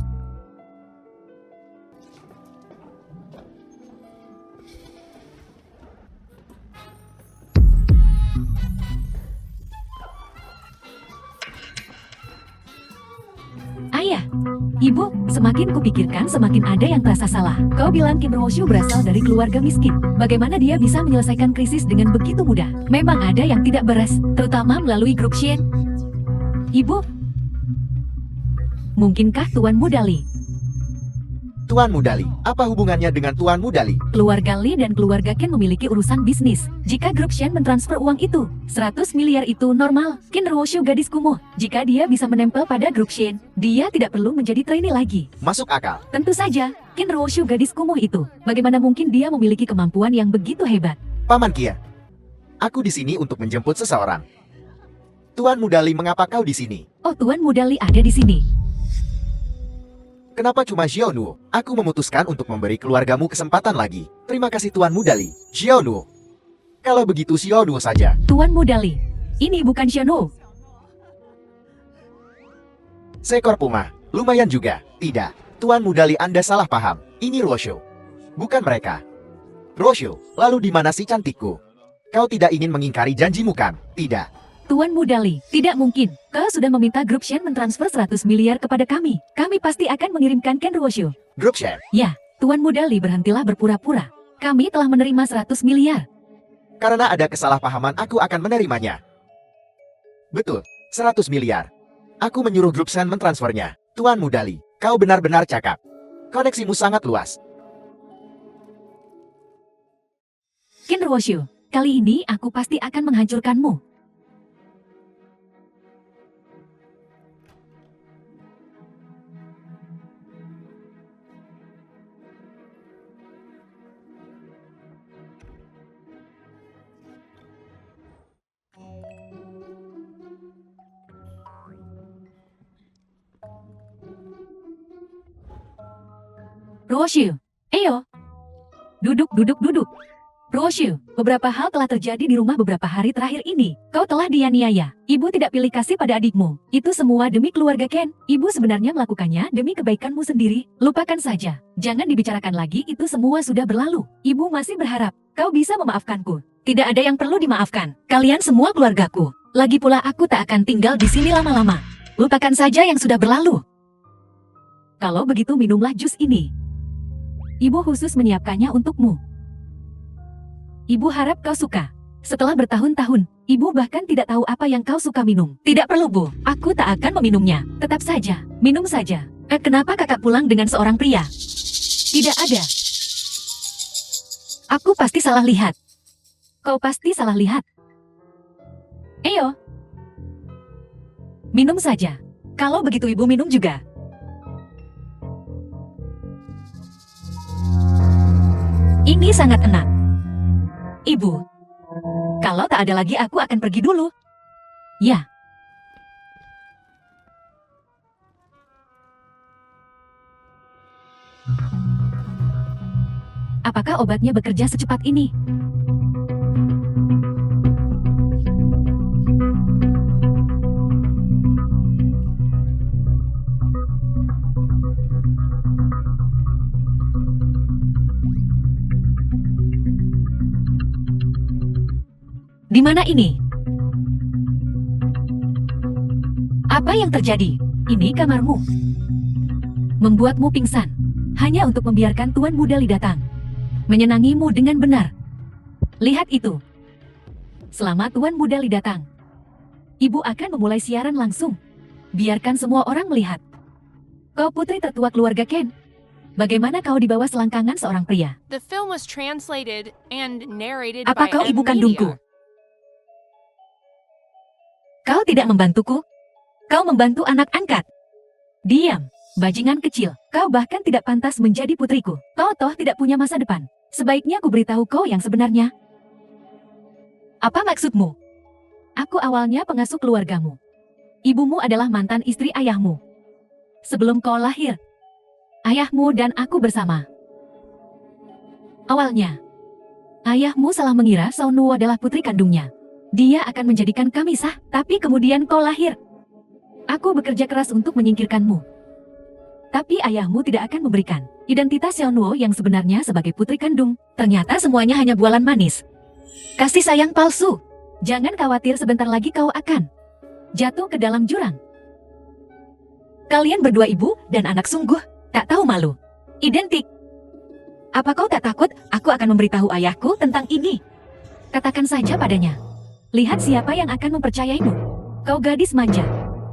Ayah, ibu, semakin kupikirkan semakin ada yang terasa salah. Kau bilang Kim Ruoshu berasal dari keluarga miskin. Bagaimana dia bisa menyelesaikan krisis dengan begitu mudah? Memang ada yang tidak beres, terutama melalui grup Shen. Ibu, mungkinkah Tuan Mudali? Tuan Mudali, apa hubungannya dengan Tuan Mudali? Keluarga Li dan keluarga Ken memiliki urusan bisnis. Jika grup Shen mentransfer uang itu, 100 miliar itu normal. Qin Ruoshu gadis kumuh. Jika dia bisa menempel pada grup Shen, dia tidak perlu menjadi trainee lagi. Masuk akal. Tentu saja, Qin Ruoshu gadis kumuh itu. Bagaimana mungkin dia memiliki kemampuan yang begitu hebat? Paman Kia, aku di sini untuk menjemput seseorang. Tuan Mudali, mengapa kau di sini? Oh, Tuan Mudali ada di sini. Kenapa cuma Xiaonuo? Aku memutuskan untuk memberi keluargamu kesempatan lagi. Terima kasih Tuan Mudali. Xiaonuo. Kalau begitu Xiaonuo saja. Tuan Mudali, ini bukan Xiaonuo. Seekor puma. Lumayan juga. Tidak. Tuan Mudali, Anda salah paham. Ini Ruoshu. Bukan mereka. Ruoshu, lalu di mana si cantikku? Kau tidak ingin mengingkari janjimu kan? Tidak. Tuan Mudali, tidak mungkin. Kau sudah meminta grup Shen mentransfer 100 miliar kepada kami. Kami pasti akan mengirimkan Ken Ruoshu. Grup Shen. Ya, Tuan Mudali berhentilah berpura-pura. Kami telah menerima 100 miliar. Karena ada kesalahpahaman aku akan menerimanya. Betul, 100 miliar. Aku menyuruh grup Shen mentransfernya. Tuan Mudali, kau benar-benar cakap. Koneksimu sangat luas. Ken Ruoshu, kali ini aku pasti akan menghancurkanmu. Ruoshu, ayo. Duduk. Ruoshu, beberapa hal telah terjadi di rumah beberapa hari terakhir ini. Kau telah dianiaya. Ibu tidak pilih kasih pada adikmu. Itu semua demi keluarga Ken. Ibu sebenarnya melakukannya demi kebaikanmu sendiri. Lupakan saja. Jangan dibicarakan lagi, itu semua sudah berlalu. Ibu masih berharap kau bisa memaafkanku. Tidak ada yang perlu dimaafkan. Kalian semua keluargaku. Lagi pula aku tak akan tinggal di sini lama-lama. Lupakan saja yang sudah berlalu. Kalau begitu minumlah jus ini. Ibu khusus menyiapkannya untukmu. Ibu harap kau suka. Setelah bertahun-tahun, ibu bahkan tidak tahu apa yang kau suka minum. Tidak perlu, Bu. Aku tak akan meminumnya. Tetap saja, minum saja. Kenapa kakak pulang dengan seorang pria? Tidak ada. Aku pasti salah lihat. Kau pasti salah lihat. Ayo. Minum saja. Kalau begitu ibu minum juga. Ini sangat enak. Ibu, kalau tak ada lagi aku akan pergi dulu. Ya. Apakah obatnya bekerja secepat ini? Di mana ini? Apa yang terjadi? Ini kamarmu. Membuatmu pingsan. Hanya untuk membiarkan Tuan Mudali datang. Menyenangimu dengan benar. Lihat itu. Selama Tuan Mudali datang, ibu akan memulai siaran langsung. Biarkan semua orang melihat. Kau putri tertua keluarga Ken. Bagaimana kau di bawah selangkangan seorang pria? The film was translated and narrated Apa by kau ibu M kandungku? Media. Kau tidak membantuku. Kau membantu anak angkat. Diam, bajingan kecil. Kau bahkan tidak pantas menjadi putriku. Kau toh tidak punya masa depan. Sebaiknya ku beritahu kau yang sebenarnya. Apa maksudmu? Aku awalnya pengasuh keluargamu. Ibumu adalah mantan istri ayahmu. Sebelum kau lahir, ayahmu dan aku bersama. Awalnya, ayahmu salah mengira Saunu adalah putri kandungnya. Dia akan menjadikan kami sah, tapi kemudian kau lahir. Aku bekerja keras untuk menyingkirkanmu. Tapi ayahmu tidak akan memberikan identitas Xiaonuo yang sebenarnya sebagai putri kandung. Ternyata semuanya hanya bualan manis. Kasih sayang palsu. Jangan khawatir, sebentar lagi kau akan jatuh ke dalam jurang. Kalian berdua ibu dan anak sungguh tak tahu malu. Identik. Apa kau tak takut aku akan memberitahu ayahku tentang ini? Katakan saja padanya. Lihat siapa yang akan mempercayaimu. Kau gadis manja.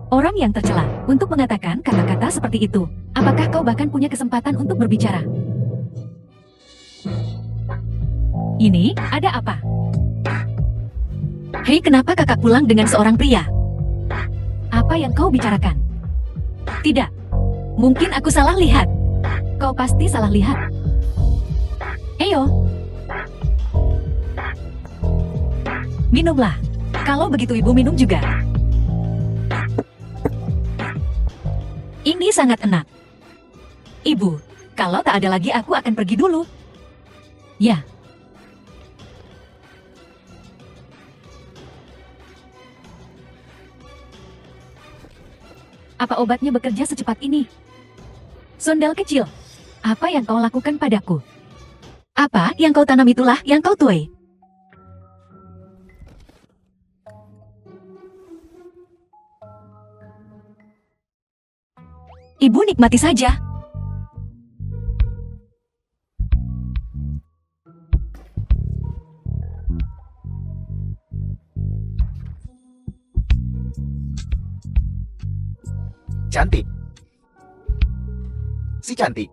Orang yang tercela untuk mengatakan kata-kata seperti itu. Apakah kau bahkan punya kesempatan untuk berbicara? Ini ada apa? Hei, kenapa kakak pulang dengan seorang pria? Apa yang kau bicarakan? Tidak. Mungkin aku salah lihat. Kau pasti salah lihat. Ayo. Minumlah. Kalau begitu ibu minum juga. Ini sangat enak. Ibu, kalau tak ada lagi aku akan pergi dulu. Ya. Apa obatnya bekerja secepat ini? Sondel kecil, apa yang kau lakukan padaku? Apa yang kau tanam itulah yang kau tuai. Ibu nikmati saja. Cantik. Si cantik.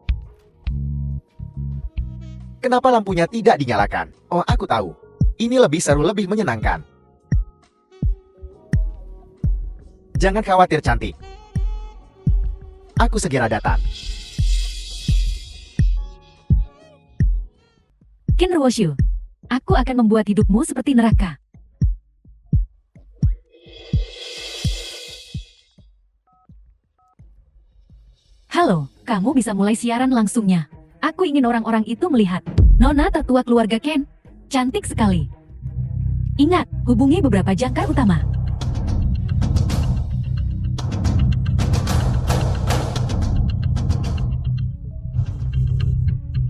Kenapa lampunya tidak dinyalakan? Oh, aku tahu. Ini lebih seru, lebih menyenangkan. Jangan khawatir, cantik. Aku segera datang. Qin Ruoshu, aku akan membuat hidupmu seperti neraka. Halo, kamu bisa mulai siaran langsungnya. Aku ingin orang-orang itu melihat Nona tertua keluarga Ken. Cantik sekali. Ingat, hubungi beberapa jangkar utama.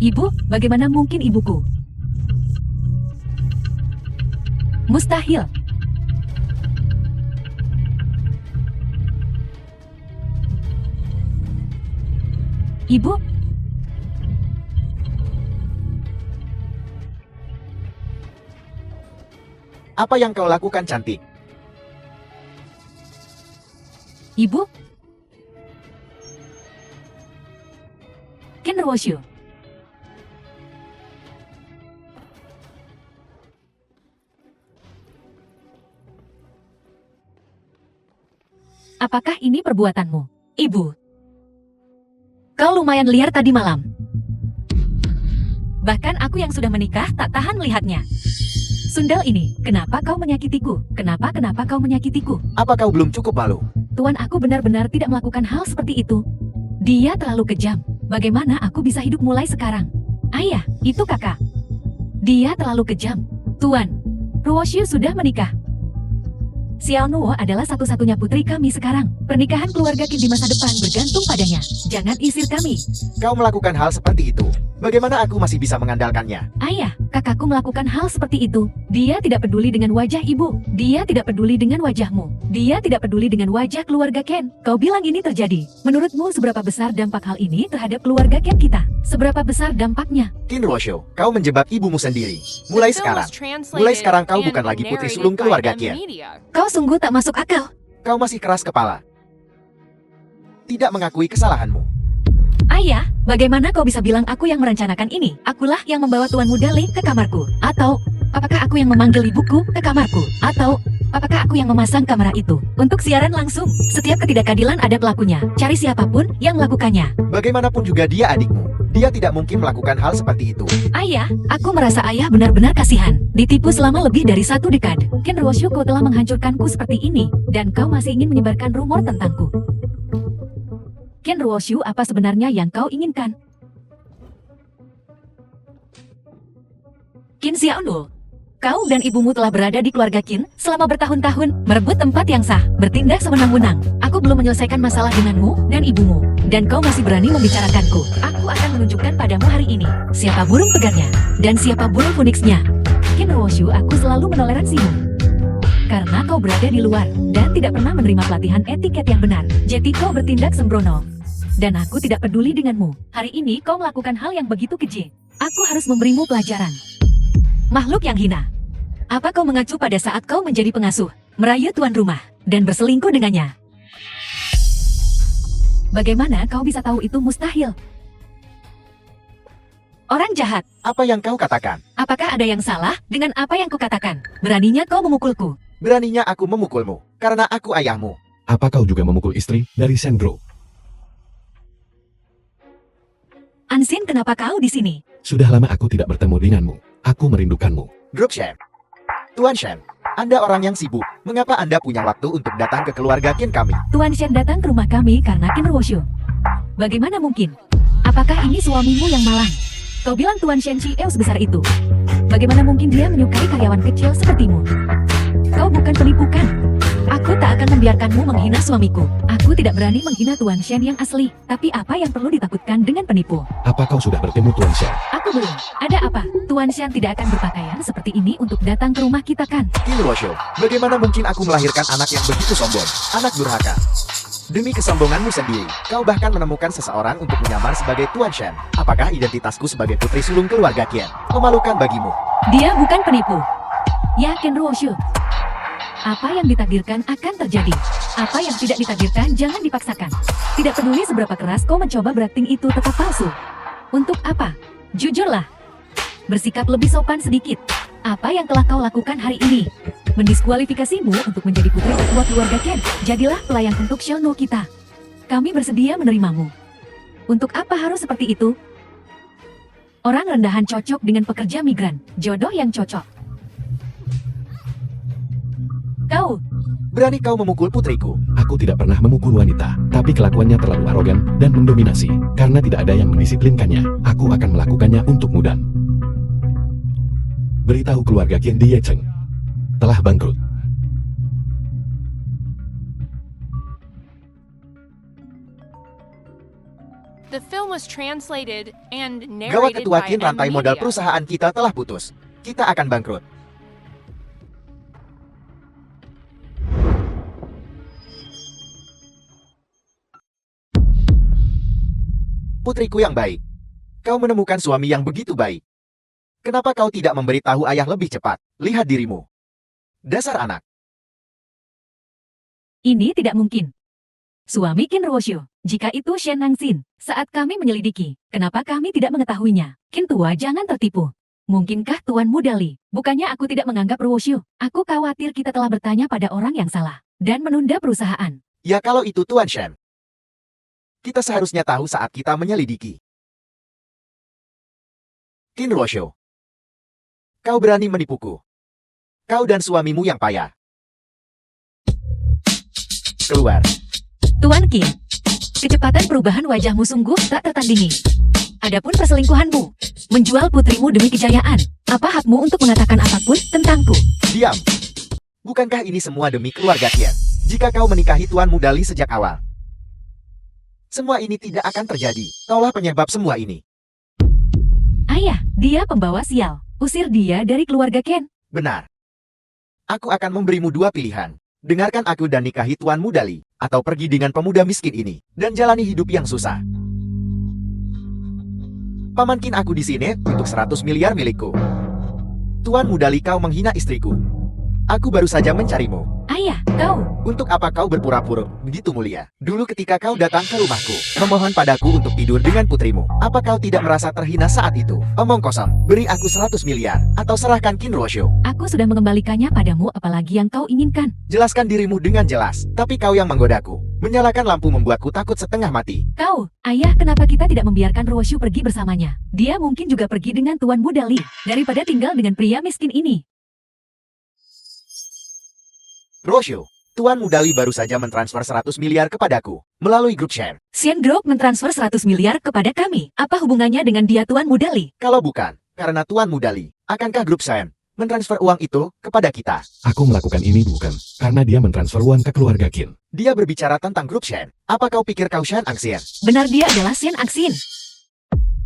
Ibu, bagaimana mungkin ibuku? Mustahil. Ibu? Apa yang kau lakukan, cantik? Ibu? Qin Ruoshu. Apakah ini perbuatanmu, Ibu? Kau lumayan liar tadi malam. Bahkan aku yang sudah menikah tak tahan melihatnya. Sundal ini, kenapa kau menyakitiku? Kenapa kau menyakitiku? Apa kau belum cukup malu? Tuan, aku benar-benar tidak melakukan hal seperti itu. Dia terlalu kejam. Bagaimana aku bisa hidup mulai sekarang? Ayah, itu kakak. Dia terlalu kejam. Tuan, Ruoshu sudah menikah. Xiao Nuo adalah satu-satunya putri kami sekarang. Pernikahan keluarga Qin di masa depan bergantung padanya. Jangan isir kami. Kau melakukan hal seperti itu. Bagaimana aku masih bisa mengandalkannya? Ayah, kakakku melakukan hal seperti itu. Dia tidak peduli dengan wajah ibu. Dia tidak peduli dengan wajahmu. Dia tidak peduli dengan wajah keluarga Ken. Kau bilang ini terjadi. Menurutmu seberapa besar dampak hal ini terhadap keluarga Ken kita? Seberapa besar dampaknya? Qin Ruoshu, kau menjebak ibumu sendiri. Mulai sekarang kau bukan lagi putri sulung keluarga Qin. Kau sungguh tak masuk akal. Kau masih keras kepala. Tidak mengakui kesalahanmu. Ayah, bagaimana kau bisa bilang aku yang merencanakan ini? Akulah yang membawa Tuan Muda Li ke kamarku. Atau, apakah aku yang memanggil ibuku ke kamarku? Atau, apakah aku yang memasang kamera itu? Untuk siaran langsung, setiap ketidakadilan ada pelakunya. Cari siapapun yang melakukannya. Bagaimanapun juga dia adikmu. Dia tidak mungkin melakukan hal seperti itu. Ayah, aku merasa ayah benar-benar kasihan. Ditipu selama lebih dari 1 dekade. Qin Ruoshu, kau telah menghancurkanku seperti ini. Dan kau masih ingin menyebarkan rumor tentangku. Qin Ruoshu, apa sebenarnya yang kau inginkan? Qin Xiaonuo, kau dan ibumu telah berada di keluarga Qin selama bertahun-tahun, merebut tempat yang sah, bertindak sewenang-wenang. Aku belum menyelesaikan masalah denganmu dan ibumu, dan kau masih berani membicarakanku. Aku akan menunjukkan padamu hari ini, siapa burung pegarnya, dan siapa burung phoenix-nya. Qin Ruoshu, aku selalu menoleransimu. Karena kau berada di luar, dan tidak pernah menerima pelatihan etiket yang benar. Jadi kau bertindak sembrono. Dan aku tidak peduli denganmu. Hari ini kau melakukan hal yang begitu keji. Aku harus memberimu pelajaran. Makhluk yang hina. Apa kau mengacu pada saat kau menjadi pengasuh, merayu tuan rumah, dan berselingkuh dengannya? Bagaimana kau bisa tahu itu mustahil? Orang jahat. Apa yang kau katakan? Apakah ada yang salah dengan apa yang kukatakan? Beraninya kau memukulku. Beraninya aku memukulmu, karena aku ayahmu. Apa kau juga memukul istri dari Sandro? Ansin, kenapa kau di sini? Sudah lama aku tidak bertemu denganmu. Aku merindukanmu. Group Shen. Tuan Shen, Anda orang yang sibuk. Mengapa Anda punya waktu untuk datang ke keluarga Qin kami? Tuan Shen datang ke rumah kami karena Qin Ruoshu. Bagaimana mungkin? Apakah ini suamimu yang malang? Kau bilang Tuan Shen Chieo sebesar itu. Bagaimana mungkin dia menyukai karyawan kecil sepertimu? Kau bukan penipu kan? Aku tak akan membiarkanmu menghina suamiku. Aku tidak berani menghina Tuan Shen yang asli. Tapi apa yang perlu ditakutkan dengan penipu? Apa kau sudah bertemu Tuan Shen? Aku belum. Ada apa? Tuan Shen tidak akan berpakaian seperti ini untuk datang ke rumah kita kan? Qin Ruoshu, bagaimana mungkin aku melahirkan anak yang begitu sombong? Anak durhaka. Demi kesombonganmu sendiri, kau bahkan menemukan seseorang untuk menyamar sebagai Tuan Shen. Apakah identitasku sebagai putri sulung keluarga Qian memalukan bagimu? Dia bukan penipu. Ya, Ken Ruoshu. Apa yang ditakdirkan akan terjadi. Apa yang tidak ditakdirkan jangan dipaksakan. Tidak peduli seberapa keras kau mencoba berakting itu tetap palsu. Untuk apa? Jujurlah. Bersikap lebih sopan sedikit. Apa yang telah kau lakukan hari ini? Mendiskualifikasimu untuk menjadi putri tertua keluarga Ken. Jadilah pelayan untuk Xiaono kita. Kami bersedia menerimamu. Untuk apa harus seperti itu? Orang rendahan cocok dengan pekerja migran. Jodoh yang cocok. Kau. Berani kau memukul putriku? Aku tidak pernah memukul wanita, tapi kelakuannya terlalu arogan dan mendominasi. Karena tidak ada yang mendisiplinkannya, aku akan melakukannya untuk Mudan. Beritahu keluarga Qian di Yecheng telah bangkrut. The film was translated and Gawat narrated ketua by Qian, rantai modal M-Media. perusahaan kita telah putus. Kita akan bangkrut. Putriku yang baik, kau menemukan suami yang begitu baik. Kenapa kau tidak memberitahu ayah lebih cepat? Lihat dirimu. Dasar anak. Ini tidak mungkin. Suami Qin Ruoshu, jika itu Shen Nangxin, saat kami menyelidiki, kenapa kami tidak mengetahuinya? Qin tua jangan tertipu. Mungkinkah Tuan Mudali? Bukannya aku tidak menganggap Ruoshu. Aku khawatir kita telah bertanya pada orang yang salah, dan menunda perusahaan. Ya kalau itu Tuan Shen. Kita seharusnya tahu saat kita menyelidiki. Qin Ruoshu. Kau berani menipuku. Kau dan suamimu yang payah. Keluar. Tuan Qin, kecepatan perubahan wajahmu sungguh tak tertandingi. Adapun perselingkuhanmu, menjual putrimu demi kejayaan, apa hakmu untuk mengatakan apapun tentangku? Diam. Bukankah ini semua demi keluarga Qian? Jika kau menikahi Tuan Mudali sejak awal, semua ini tidak akan terjadi. Kaulah penyebab semua ini. Ayah, dia pembawa sial. Usir dia dari keluarga Ken. Benar. Aku akan memberimu dua pilihan. Dengarkan aku dan nikahi Tuan Mudali, atau pergi dengan pemuda miskin ini, dan jalani hidup yang susah. Paman Qin aku di sini untuk 100 miliar milikku. Tuan Mudali, kau menghina istriku. Aku baru saja mencarimu. Ayah, kau. Untuk apa kau berpura-pura begitu mulia? Dulu ketika kau datang ke rumahku, memohon padaku untuk tidur dengan putrimu. Apa kau tidak merasa terhina saat itu? Omong kosong. Beri aku 100 miliar, atau serahkan Qin Ruoshu. Aku sudah mengembalikannya padamu, apalagi yang kau inginkan. Jelaskan dirimu dengan jelas, tapi kau yang menggodaku. Menyalakan lampu membuatku takut setengah mati. Kau, ayah, kenapa kita tidak membiarkan Ruoshu pergi bersamanya? Dia mungkin juga pergi dengan Tuan Mudali, daripada tinggal dengan pria miskin ini. Ruoshu, Tuan Mudali baru saja mentransfer 100 miliar kepadaku, melalui grup share. Sien Group mentransfer 100 miliar kepada kami. Apa hubungannya dengan dia Tuan Mudali? Kalau bukan, karena Tuan Mudali, akankah grup share mentransfer uang itu kepada kita? Aku melakukan ini bukan karena dia mentransfer uang ke keluarga Qin. Dia berbicara tentang grup share. Apa kau pikir kau Shen Angxian? Benar, dia adalah Sien Angxin.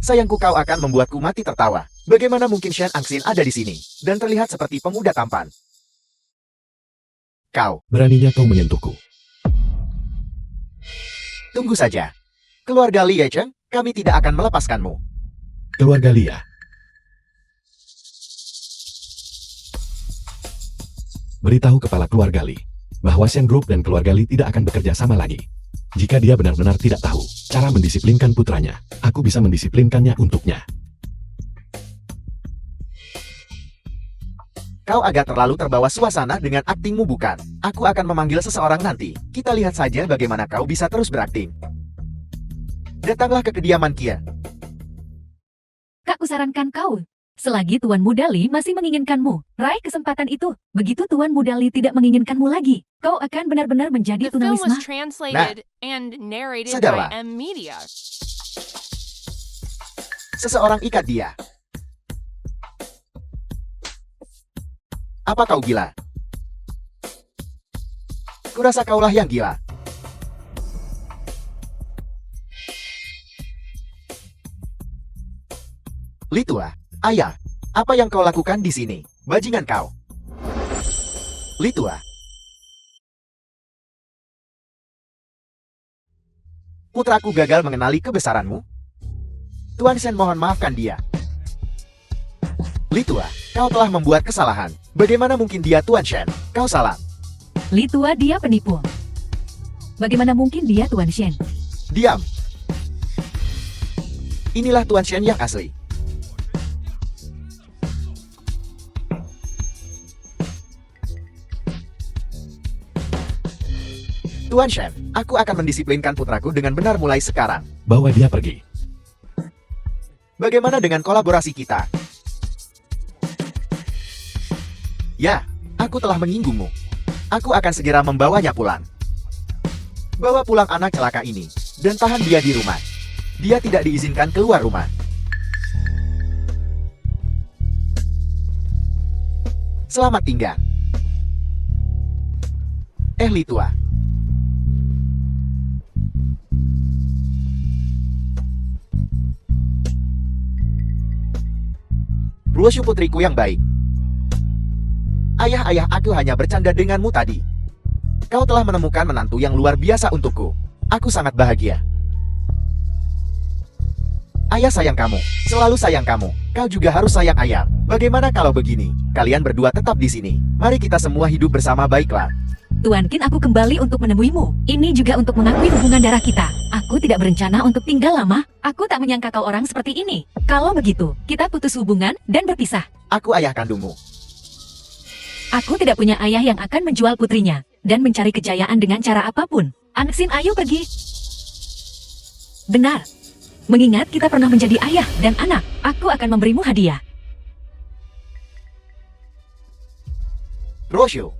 Sayangku kau akan membuatku mati tertawa. Bagaimana mungkin Shen Angxin ada di sini, dan terlihat seperti pemuda tampan? Kau, Beraninya kau menyentuhku. tunggu saja. Keluarga Li Yecheng, kami tidak akan melepaskanmu. Keluarga Lia. Beritahu kepala keluarga Li bahwa Shen Group dan keluarga Li tidak akan bekerja sama lagi. Jika dia benar-benar tidak tahu cara mendisiplinkan putranya, aku bisa mendisiplinkannya untuknya. Kau agak terlalu terbawa suasana dengan aktingmu bukan? Aku akan memanggil seseorang nanti. Kita lihat saja bagaimana kau bisa terus berakting. Datanglah ke kediaman Kia. Kak, kusarankan kau. Selagi Tuan Mudali masih menginginkanmu, raih kesempatan itu. Begitu Tuan Mudali tidak menginginkanmu lagi, kau akan benar-benar menjadi The film was tunawisma. translated and narrated sadarlah. by M-Media. Seseorang ikat dia. Apa kau gila? Kurasa kaulah yang gila. Litua, ayah, apa yang kau lakukan di sini? Bajingan kau. Litua, Putraku gagal mengenali kebesaranmu. Tuan Shen mohon maafkan dia. Li Tua, kau telah membuat kesalahan. Bagaimana mungkin dia Tuan Shen? Kau salah. Li Tua dia penipu. Bagaimana mungkin dia Tuan Shen? Diam. Inilah Tuan Shen yang asli. Tuan Shen, aku akan mendisiplinkan putraku dengan benar mulai sekarang. Bawa dia pergi. Bagaimana dengan kolaborasi kita? Ya, aku telah menyinggungmu. Aku akan segera membawanya pulang. Bawa pulang anak celaka ini, dan tahan dia di rumah. Dia tidak diizinkan keluar rumah. Selamat tinggal. Li Tua. Ruoshu putriku yang baik. Ayah, aku hanya bercanda denganmu tadi. Kau telah menemukan menantu yang luar biasa untukku. Aku sangat bahagia. Ayah sayang kamu, selalu sayang kamu. Kau juga harus sayang ayah. Bagaimana kalau begini? Kalian berdua tetap di sini. Mari kita semua hidup bersama, baiklah. Tuan Qin, aku kembali untuk menemuimu. Ini juga untuk mengakui hubungan darah kita. Aku tidak berencana untuk tinggal lama. Aku tak menyangka kau orang seperti ini. Kalau begitu, kita putus hubungan dan berpisah. Aku ayah kandungmu. Aku tidak punya ayah yang akan menjual putrinya dan mencari kejayaan dengan cara apapun. Anxin, ayo pergi. Benar. Mengingat kita pernah menjadi ayah dan anak, aku akan memberimu hadiah. Ruoshu,